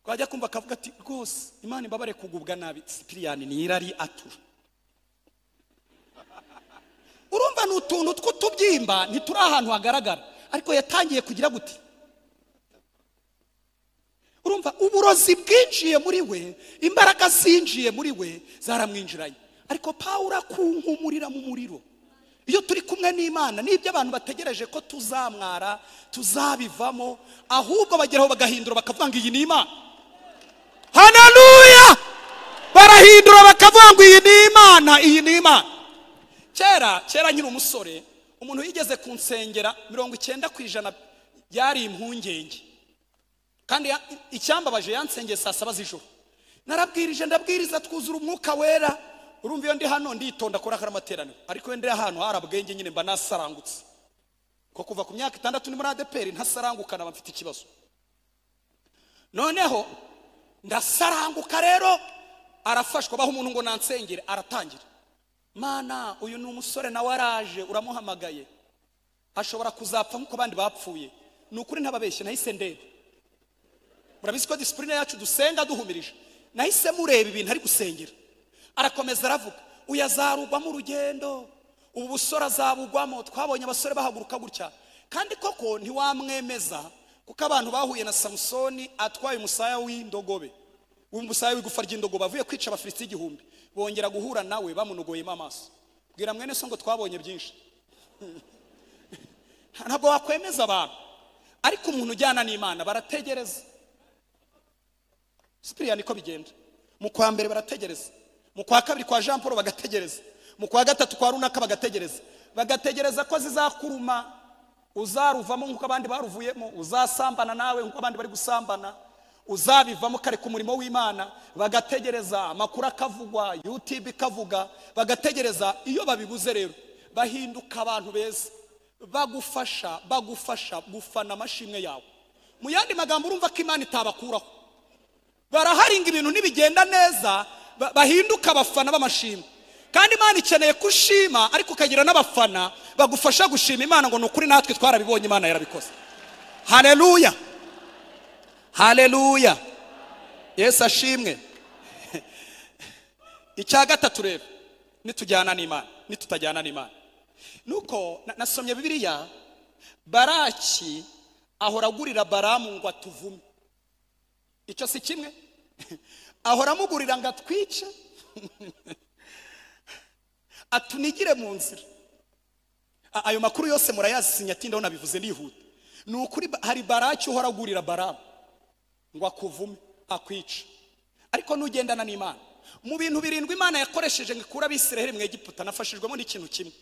Kwajya kumva akavuga ati rwose Imana imbabare kugubwa nabi. Cyprien ni irari atura. Urumva n'utuntu tw'utubyimba ntituri ahantu hagaragara, ariko yatangiye kugira gute? Urumva uburozi bwinjiye muri we, imbaraga zinjiye muri we zaramwinjiranye. Ariko Pawulo akunkumurira mu muriro. Iyo turi kumwe n'Imana n'ibyo abantu bategereje ko tuzamwara, tuzabivamo, ahubwo bageraho bagahindura bakavuga ngo iyi ni Imana. Haleluya! Barahindura bakavuga ngo iyi ni Imana, iyi ni Imana. Kera nkiri umusore, umuntu yigeze kunsengera 90% yari impungenge. Kandi icyambabaje yansengeye saa 7 z'ijoro. Narabwirije ndabwiriza twuzura umwuka wera. Urumva iyo ndi hano nditonda kora karamateraniro, ariko wende ahantu harabwenge nyine mba nasarangutse. Ko kuva ku myaka 6 ni muri ADPR ntasarangukana bafite ikibazo. Noneho ndasaranguka rero, arafashwa baho umuntu ngo nansengere, aratangira. Mana uyu ni umusore nawe araje uramuhamagaye. ashobora kuzapfa nk'uko abandi bapfuye. Ni ukuri ntababeshye, nahise ndeba. Murabizi ko discipline yacu dusenga duhumirije. Nahise mureba ibintu ari gusengera. Arakomeza aravuga, uyazarugwamo urugendo, ubu busora azabugwamo. Twabonye abasore bahaguruka gutya, kandi koko ntiwamwemeza kuko abantu bahuye na Samusoni atwaye umusaya w'indogobe, umusaya w'igufa ry'indogobe, avuye kwica abafilisiti 1000, bongera guhura nawe bamunogoyemo amaso. Bwira mwene so ngo twabonye byinshi. Ntabwo wakwemeza abantu, ariko umuntu ujyana n'Imana barategereza. Sipiriya niko bigenda. Mu kwa mbere barategereza, mu kwa kabiri kwa Jean Paul bagategereza, mu kwa gatatu kwa runaka bagategereza. Bagategereza ko zizakuruma, uzaruvamo nk'uko abandi baruvuyemo, uzasambana nawe nk'uko abandi bari gusambana, uzabivamo kare ku murimo w'Imana. Bagategereza amakuru akavugwa, YouTube ikavuga. Bagategereza. Iyo babibuze rero bahinduka abantu beza, bagufasha gufana amashimwe yawe. Mu yandi magambo urumva ko Imana itabakuraho. Baraharinga ibintu nibigenda neza, bahinduka abafana b'amashimwe. Kandi Imana ikeneye kushima, ariko ukagira n'abafana bagufasha gushima Imana ngo nukuri natwe twarabibonye Imana yarabikoze. Haleluya, haleluya, Yesu ashimwe. Icya gatatu rero, nitujyana n'Imana, nitutajyana n'Imana, nuko nasomye Bibiliya, Baraki ahora agurira Baramu ngo atuvume. Icyo si kimwe? Ahora amugurira ngo atwice, atunigire mu nzira. Ayo makuru yose murayazi, sinyatinda ho nabivuze nihuta. Ni ukuri hari Baraki uhora agurira Baramu ngo akuvume, akwice. Ariko nugendana n'Imana, mu bintu 7 Imana yakoresheje ngo ikura Abisiraheli mu Egiputa, nafashijwemo n'ikintu kimwe.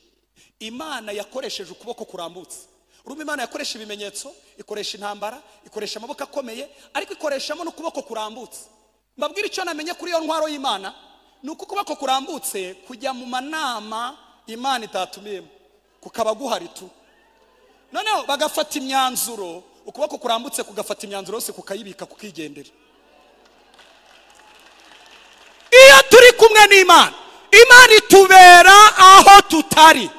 Imana yakoresheje ukuboko kurambutse. Urumva Imana yakoresha ibimenyetso, ikoresha intambara, ikoresha amaboko akomeye, ariko ikoreshamo n'ukuboko kurambutse. Mbabwira icyo namenye kuri iyo ntwaro y'Imana, nuko ukuboko kurambutse kujya mu manama Imana itatumiyemo, kukaba guhari tu. Noneho bagafata imyanzuro, ukuboko kurambutse kugafata imyanzuro yose kukayibika kukigendera. Iyo turi kumwe n'Imana, Imana itubera aho tutari.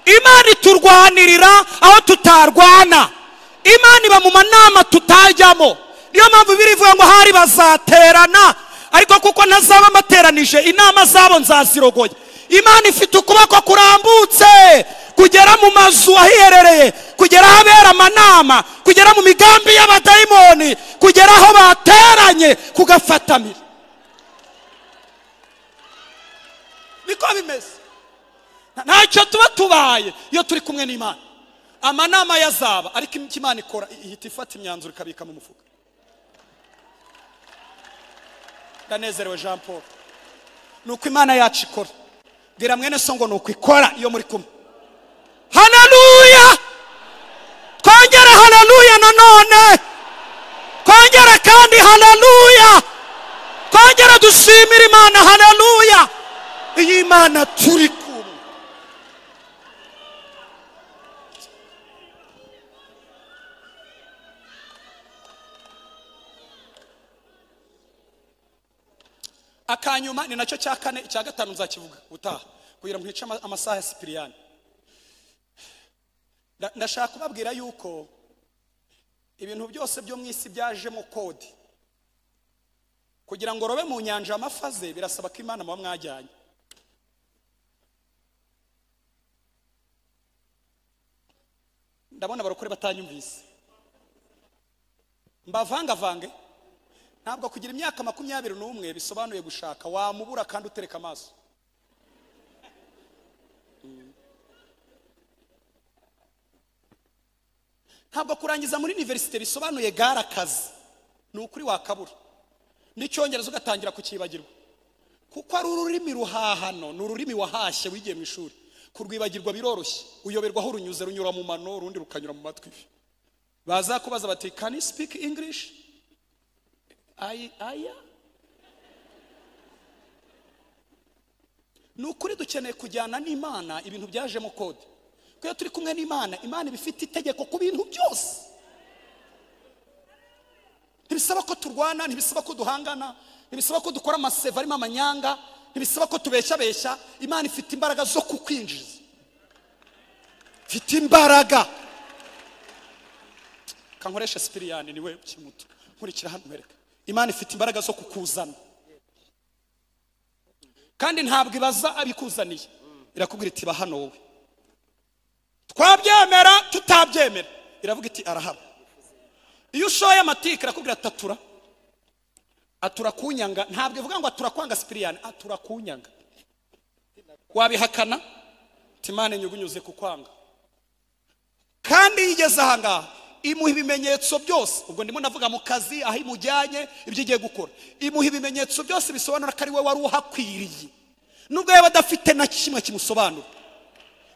Imana iturwanirira aho tutarwana. Imana iba mu manama tutajyamo. Niyo mpamvu birivuga ngo hari bazaterana, ariko kuko ntazaba materanije inama zabo nzazirogoye. Imana ifite ukuboko kurambutse kugera mu mazu ahiherereye, kugera habera amanama, kugera mu migambi y'abadayimoni, kugera aho bateranye kugafatamira. Niko bimeze. Ntacyo tuba tubaye iyo turi kumwe n'Imana. Amanama yazaba, ariko Imana ikora ihita ifata imyanzuro ikabika mu mufuka. Ndanezerewe Jean Paul. Nuko Imana yacu ikora. Bwira mwene so ngo nuko ikora iyo muri kumwe. Haleluya! Twongere haleluya nanone. Twongere kandi haleluya. Twongere dushimira Imana haleluya. Iyi Imana turi kumwe. Akanyuma ni nacyo cya kane, icya gatanu nzakivuga utaha kugira ngo nkice amasaha ya Sipiriyani. Ndashaka kubabwira yuko ibintu byose byo mu isi byajemo kode. Kugira ngo robe mu nyanja amafaze birasaba ko Imana muba mwajyanye. Ndabona barokore batanyumvise. Mbavangavange. Ntabwo kugira imyaka 21 bisobanuye gushaka, wamubura kandi utereka amaso. Ntabwo kurangiza muri university bisobanuye gara akazi. Ni ukuri wakabura. N'icyongereza ugatangira kukibagirwa. Kuko ari ururimi ruhahano, ni ururimi wahashye wigiye mu ishuri. Kurwibagirwa biroroshye. Uyoberwa aho runyuze, runyura mu mano, rundi rukanyura mu matwi. Baza kubaza bati, "Can you speak English?" Aya nukuri dukeneye kujyana n'Imana ibintu byajemo kode. Kuko turi kumwe n'Imana, Imana ibifite itegeko ku bintu byose. Ntibisaba ko turwana, ntibisaba ko duhangana, ntibisaba ko dukora amaseva arimo amanyanga, ntibisaba ko tubeshya. Imana ifite imbaraga zo kukwinjiza. mfite imbaraga. Kankoresha Sipiriyani niwe kimuto nkurikira hano mwereka. Imana ifite imbaraga zo kukuzana, kandi ntabwo ibaza abikuzaniye, irakubwira iti ba hano wowe. Twabyemera tutabyemera iravuga iti arahaba. Iyo ushoye amatike irakubwira atatura, atura kunyanga. Ntabwo ivuga ngo atura kwanga Sipiriyani, atura kunyanga. Wabihakana Imana inyugunyuze kukwanga. Kandi yigeze ahangaha imuha ibimenyetso byose. Ubwo ndimo navuga mu kazi aho imujyanye ibyo igiye gukora, imuha ibimenyetso byose bisobanura ko ari we wari uhakwiriye, nubwo yaba adafite na kimwe kimusobanura.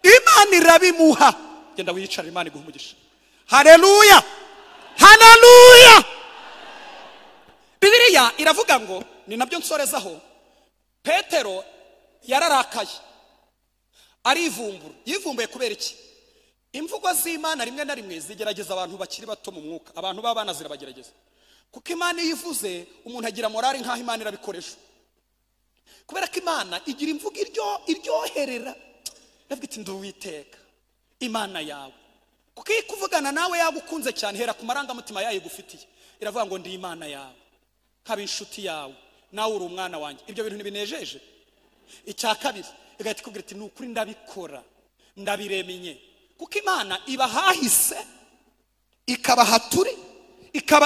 Imana irabimuha. Genda wiyicara, Imana iguha umugisha. Haleluya, haleluya. Bibiliya iravuga ngo, ni nabyo nsorezaho, Petero yararakaye arivumbura. Yivumbuye kubera iki? Imvugo z'Imana rimwe na rimwe zigerageza abantu bakiri bato mu mwuka, abantu b'abana zirabagerageza. Kuko Imana yivuze umuntu agira morale nkaho Imana irabikoresha. Kubera ko Imana igira imvugo iryoherera. Ndavuga iti nduwiteka Imana yawe, kuko iyo kuvugana nawe yagukunze cyane hera ku marangamutima yayo gufitiye. Iravuga ngo ndi Imana yawe, nkaba inshuti yawe, nawe uri umwana wanjye. Ibyo bintu nibinejeje. Icya kabiri igahita ikubwira iti nukuri ndabikora, ndabiremenye. Kuko Imana iba hahise, ikaba haturi,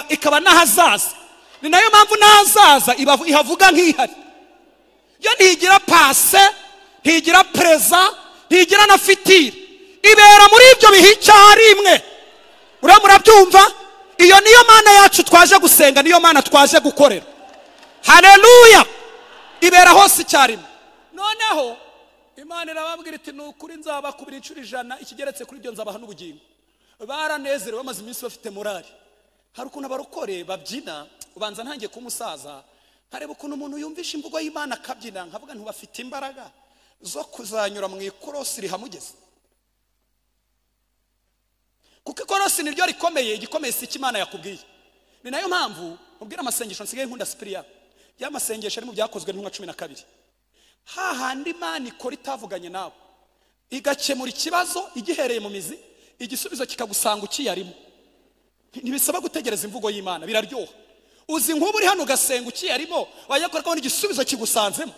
ikaba n'ahazaza. Ni nayo mpamvu n'ahazaza ihavuga nk'ihari. Yo ntigira pase, ntigira preza, ntigira na fitiri, ibera muri ibyo bihe icyarimwe. Murabyumva? Iyo niyo Mana yacu twaje gusenga, niyo Mana twaje gukorera. Haleluya. Ibera hose icyarimwe. Noneho Imana irababwira iti nukuri nzabakubira incuro 100, ikigeretse kuri ibyo nzabaha n'ubugingo. Baranezerewe bamaze iminsi bafite morali. Hari ukuntu abarokore babyina, ubanza ntangiye kumusaza, hareba ukuntu umuntu yumvisha imvugo y'Imana akabyina, nkavuga ntubafite imbaraga zo kuzanyura mu ikorosi rihamugeze. Kuko ikorosi niryo rikomeye, igikomeye si Imana yakubwiye. Ni nayo mpamvu ubwira amasengesho nsigaye nkunda Sipiriyani. Ya masengesho ari mu byakozwe n'intumwa 12. Hahandi Imana ikora itavuganye nawe, igakemura ikibazo igihereye mu mizi, igisubizo kikagusanga ukiyarimo. Ntibisaba gutegereza imvugo y'Imana, biraryoha. Uzi nk'ubu uri hano ugasenga ukiyarimo, wajya gukora ko n'igisubizo kigusanzemo,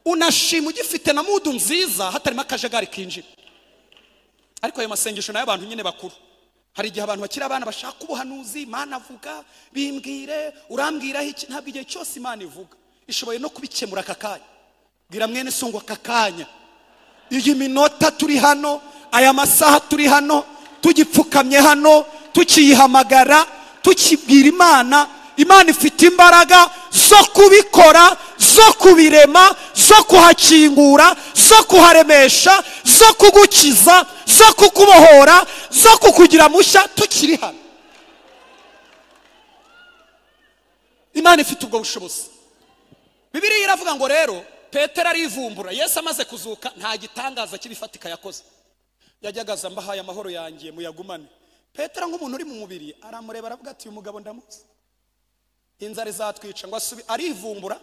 unashima ugifite na mudu nziza hatarimo akajagari kinjira. Ariko ayo masengesho nayo abantu nyine bakuru. Hari igihe abantu bakira abana bashaka ubuhanuzi, Imana avuga, bimbwire, urambwiraho iki. Ntabwo igihe cyose Imana ivuga ishoboye no kubikemura aka kanya. Bwira mwene songo aka kanya, iyi minota turi hano, aya masaha turi hano, tugipfukamye hano, tukiyihamagara, tukibwira Imana. Imana ifite imbaraga zo kubikora, zo kubirema, zo kuhakingura, zo kuharemesha, zo kugukiza, zo kukubohora, zo kukugira mushya tukiri hano. Imana ifite ubwo bushobozi. Bibiliya iravuga ngo rero Petero arivumbura. Yesu amaze kuzuka nta gitangaza kibifatika yakoze. Yajyagaza mbahaye amahoro yangiye muyagumane. Petero nk'umuntu uri mu mubiri aramureba aravuga ati uyu mugabo ndamuzi, inzara izatwica. Ngo arivumbura,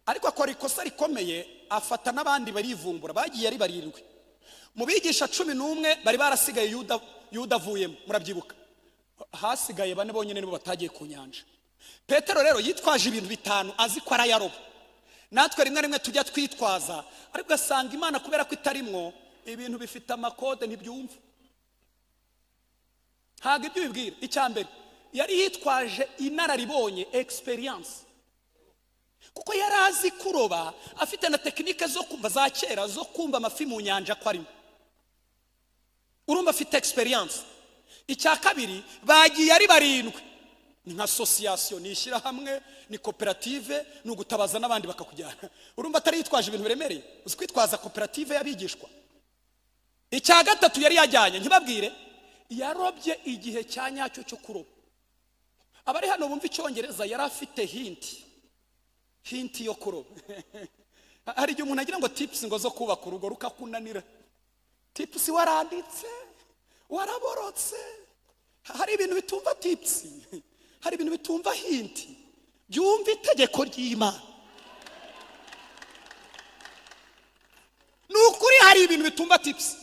ariko akora ikosa rikomeye, afata n'abandi barivumbura. Bagiye ari 7 mu bigisha 11 bari barasigaye. Yuda avuyemo, murabyibuka. Hasigaye 4 bonyine nibo batagiye ku nyanja. Petero rero yitwaje ibintu 5 azi ko arayaroba. Natwe rimwe rimwe tujya twitwaza, ariko gasanga Imana kubera ko itarimwo ibintu bifite amakode ntibyumva. Haga ibyo bibwira. Icyambere yari yitwaje inararibonye, experience. Kuko yari azi kuroba, afite na tekinike zo kumva za kera zo kumva amafi mu nyanja ko arimo. Urumva afite experience. Icya kabiri bagiye ari 7. Ni nka association, ni ishyira hamwe, ni koperative, ni ugutabaza n'abandi bakakujyana. Urumva atari yitwaje ibintu biremereye, uzi kwitwaza koperative y'abigishwa. Icya gatatu yari yajyanye, ntibabwire, yarobye igihe cya nyacyo cyo kuroba. Abari hano bumva icyongereza, yari afite hint yo kuroba. Hari igihe umuntu agira ngo tips ngo zo kubaka urugo rukakunanira. Tips waranditse, waraborotse. Hari ibintu bitumva tips, hari ibintu bitumva hint. Byumva itegeko ry'Imana. Nukuri hari ibintu bitumva tips.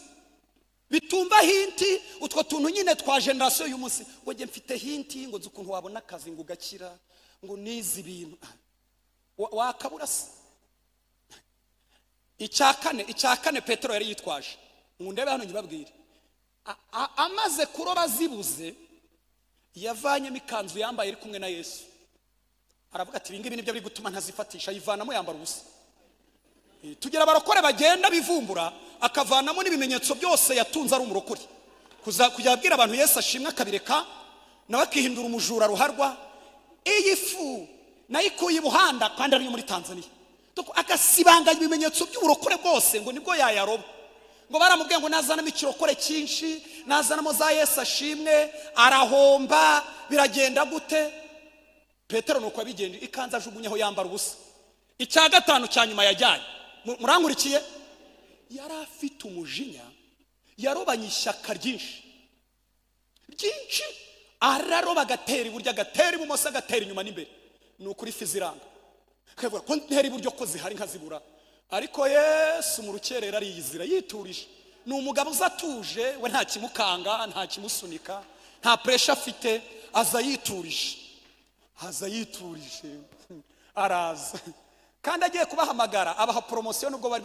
bitumva hinti, utwo tuntu nyine twa generation y'umunsi, ngo nge mfite hinti ngo nzi ukuntu wabona akazi ngo ugakira, ngo nizi ibintu wakabura se. Icyakane Petero yari yitwaje, ngo ndebe hano nyibabwire, amaze kuroba zibuze, yavanyemo ikanzu yambaye iri kumwe na Yesu, aravuga ati ibingibi nibyo biri gutuma ntazifatisha, yivanamo yambara ubusa. Tugira abarokore bagenda bivumbura, akavanamo n'ibimenyetso byose yatunze ari umurokore, kujya abwira abantu Yesu ashimwe akabireka, nawe akihindura umujura ruharwa. Iyi fu nayikuye Buhanda kandi ari muri Tanzania, agasibanganya ibimenyetso by'uburokore bwose, ngo nibwo yayaroba. Ngo baramubwiye ngo nazanamo ikirokore cyinshi, nazanamo za Yesu ashimwe, arahomba, biragenda gute? Petero nuko abigenje, ikanzu ajugunyaho yambara ubusa. Icya gatanu cya nyuma yajyanye, murankurikiye, yari afite umujinya, yarobanye ishyaka ryinshi, araroba agatera iburyo, agatera ibumoso, agatera inyuma n'imbere. Ni ukuri ifi ziranga, akavuga ko ntera iburyo ko zihari nkazibura, ariko Yesu mu rukerera ariyizira, yiturije. Ni umugabo uzatuje, we nta kimukanga, nta kimusunika, nta pressure afite, aza yiturije, araza. Kandi agiye kubahamagara, abaha promotion ubwo bari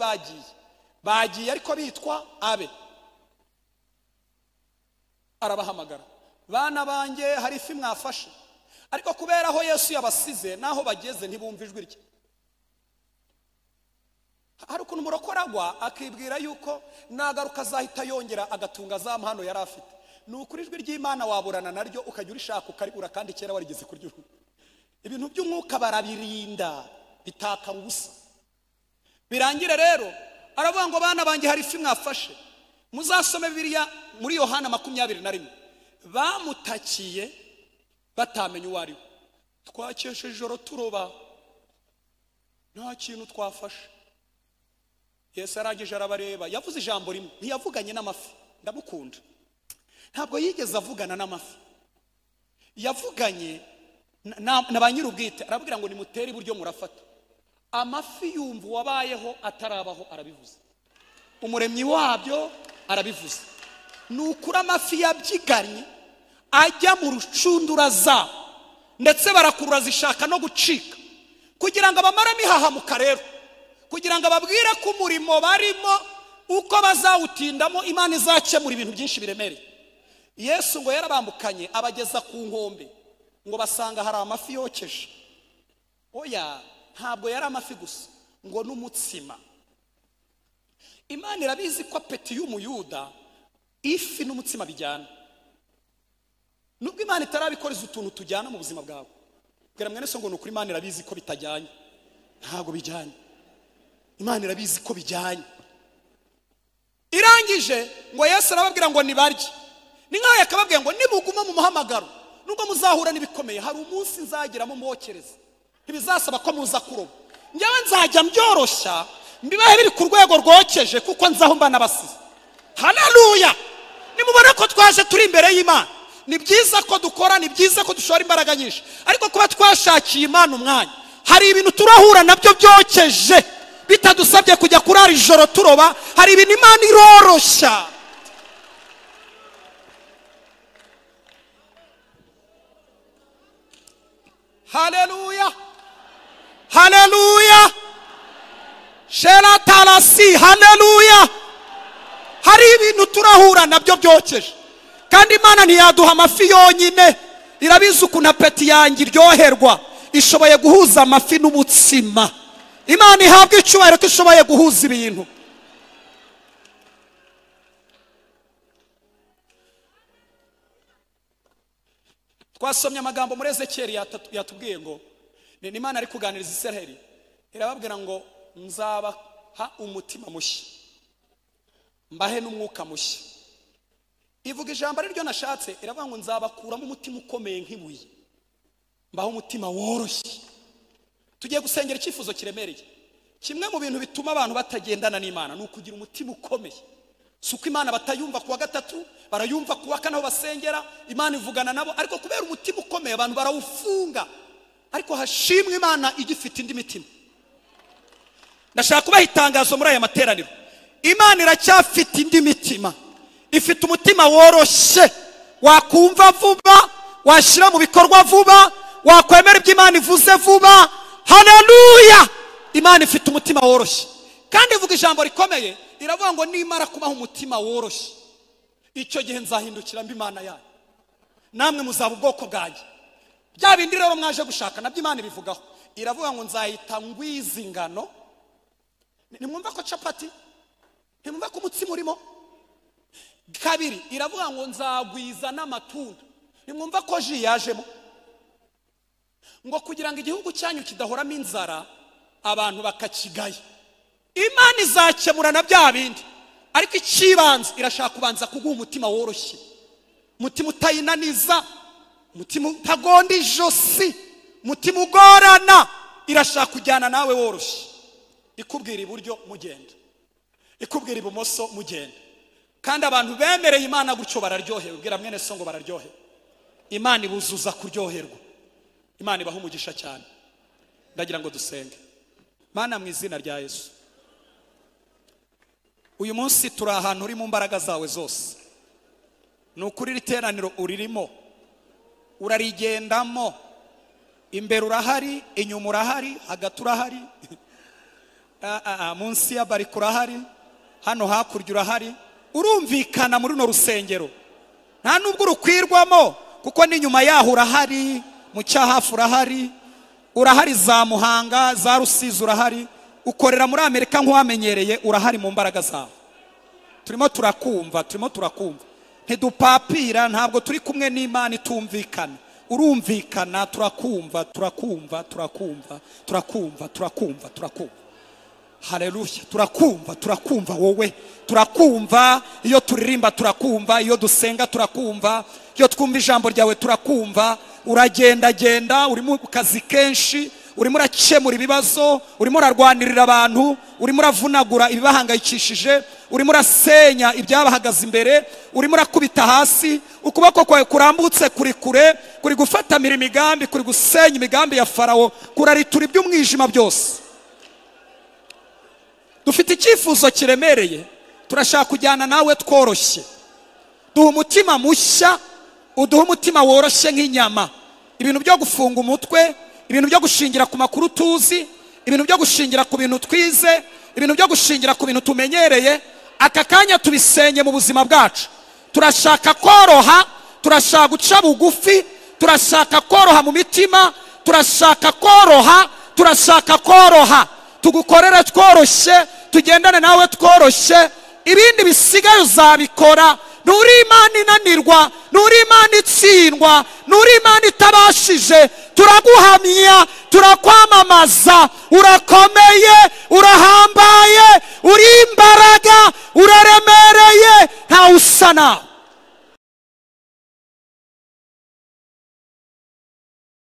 bagiye ariko bitwa abe. Arabahamagara, bana banjye hari ifi mwafashe, ariko kubera aho Yesu yabasize naho bageze ntibumva ijwi rye. Hari ukuntu umurokoragwa akibwira yuko nagaruka azahita yongera agatunga za mpano yari afite. Ni ukuri ijwi ry'Imana waburana naryo ukajya urishaka ukarigura, kandi kera warigeze kuryumva. Ibintu by'umwuka barabirinda bitaka ubusa. Birangire rero aravuga ngo bana banjye hari ifi mwafashe, muzasome Bibiliya muri Yohana 21. Bamutakiye batamenye uwo ari we. Twakeshe ijoro turoba, nta kintu twafashe. Yesu arangije arabareba, yavuze ijambo rimwe, ntiyavuganye n'amafi. Ndamukunda, ntabwo yigeze avugana n'amafi, yavuganye na ba nyir'ubwite. Arabwira ngo nimutere iburyo murafata. Amafi yumva wabayeho atarabaho arabivuze, umuremyi wabyo arabivuze. Ni ukuri amafi yabyiganye ajya mu rucundura za, ndetse barakurura zishaka no gucika, kugira ngo abamaramo ihahamuka rero, kugira ngo ababwire ko umurimo barimo uko bazawutindamo Imana izakemura ibintu byinshi biremereye. Yesu ngo yarabambukanye abageza ku nkombe, ngo basanga hari amafi yokeje. Oya, ntabwo yari amafi gusa, ngo n'umutsima. Imana irabizi ko apeti y'umuyuda ifi n'umutsima bijyana. Nubwo Imana itarabikoreza utuntu tujyana mu buzima bwawe, bwira mwene so ngo nukuri Imana irabizi ko bitajyanye, ntabwo bijyanye. Imana irabizi ko bijyanye. Irangije ngo Yesu arababwira ngo nibarye. Ni nkaho yakababwiye ngo nibuguma mu muhamagaro, nubwo muzahura n'ibikomeye, hari umunsi nzagiramo mwokereza, ntibizasaba ko muza kuroba. Njyewe nzajya mbyoroshya, mbibahe biri ku rwego rwokeje, kuko nzaho mba nabasize. Haleluya! Nimubona ko twaje turi imbere y'Imana, ni byiza ko dukora, ni byiza ko dushora imbaraga nyinshi, ariko kuba twashakiye Imana umwanya, hari ibintu turahura nabyo byokeje bitadusabye kujya kurara ijoro turoba. Hari ibintu Imana iroroshya. Haleluya, haleluya, shera tarasi, haleluya. Hari ibintu turahura nabyo byokeje, kandi Imana ntiyaduha amafi yonyine. Irabizi ukuntu apeti yanjye iryoherwa, ishoboye guhuza amafi n'umutsima. Imana ihabwa icyubahiro ko ishoboye guhuza ibintu. Twasomye amagambo muri Ezekiyeli yatubwiye ngo ni Imana ari kuganiriza Isiraheli, irababwira ngo nzabaha umutima mushya, mbahe n'umwuka mushya. Ivuga ijambo ari ryo nashatse, iravuga ngo nzabakuramo umutima ukomeye nk'ibuye, mbaho umutima woroshye. Tugiye gusengera icyifuzo kiremereye. Kimwe mu bintu bituma abantu batagendana n'Imana ni ukugira umutima ukomeye. Suko Imana batayumva kuwa gatatu, barayumva kuwa kane aho basengera, Imana ivugana nabo, ariko kubera umutima ukomeye abantu barawufunga. Ariko hashimwe Imana igifite indi mitima. Ndashaka kubaha itangazo muri aya materaniro, Imana iracyafite indi mitima. ifite umutima woroshye, wakumva vuba, washyira mu bikorwa vuba, wakwemera ibyo Imana ivuze vuba. Haleluya! Imana ifite umutima woroshye, kandi ivuga ijambo rikomeye, iravuga ngo nimara kubaho umutima woroshye, icyo gihe nzahindukira mbi Imana yanyu, namwe muzaba ubwoko bwanjye. Bya bindi rero mwaje gushaka nabyo Imana ibivugaho, iravuga ngo nzahita ngwiza ingano. Nimwumva ko capati, nimwumva ko umutsima urimo. Kabiri iravuga ngo nzagwiza n'amatunda. Nimwumva ko ji yajemo, ngo kugira ngo igihugu cyanyu kidahoramo inzara abantu bakakigaya. Imana izakemura na bya bindi, ariko ikibanza irashaka kubanza kuguha umutima woroshye, umutima utayinaniza, umutima utagonda ijosi, umutima ugorana. Irashaka kujyana nawe woroshye, ikubwira iburyo mugenda, ikubwira ibumoso mugenda. Kandi abantu bemereye Imana gutyo bararyohewe. Bwira mwene so ngo bararyohewe. Imana ibuzuza kuryoherwa. Imana ibaha umugisha cyane. Ndagira ngo dusenge. Mana, mu izina rya Yesu, uyu munsi turi ahantu uri mu mbaraga zawe zose. Ni ukuri iri teraniro uririmo, urarigendamo. Imbere urahari, inyuma urahari, hagati urahari, munsi ya bariko urahari, hano hakurya urahari. Urumvikana muri no rusengero, nta nubwo urukwirwamo, kuko n'inyuma yaho urahari, mu cyahafu urahari, urahari za Muhanga, za Rusizi urahari, ukorera muri Amerika nk'uwamenyereye, urahari mu mbaraga zawe. Turimo turakumva, ntidupapira, ntabwo turi kumwe n'Imana itumvikana. Urumvikana, turakumva. Haleluya! Turakumva wowe, turakumva iyo turirimba, turakumva iyo dusenga, turakumva iyo twumva ijambo ryawe, turakumva. Uragenda, uri mu kazi kenshi, urimo urakemura ibibazo, urimo urarwanirira abantu, urimo uravunagura ibibahangayikishije, urimo urasenya ibyabahagaze imbere, urimo urakubita hasi. Ukuboko kwawe kurambutse kuri kure, kuri gufatamira imigambi, kuri gusenya imigambi ya Farawo, kuraritura iby'umwijima byose. Dufite icyifuzo kiremereye, turashaka kujyana nawe tworoshye. Duha umutima mushya, uduha umutima woroshye nk'inyama. Ibintu byo gufunga umutwe, ibintu byo gushingira ku makuru tuzi, ibintu byo gushingira ku bintu twize, ibintu byo gushingira ku bintu tumenyereye, aka kanya tubisenye mu buzima bwacu. Turashaka koroha, turashaka guca bugufi, turashaka koroha mu mitima, turashaka koroha. Tugukorere tworoshye, tugendane nawe tworoshye. Ibindi bisigaye uzabikora. Nuri Imana inanirwa, nuri Imana itsindwa, nuri Imana itabashije. Turaguhamya, turakwamamaza, urakomeye, uraha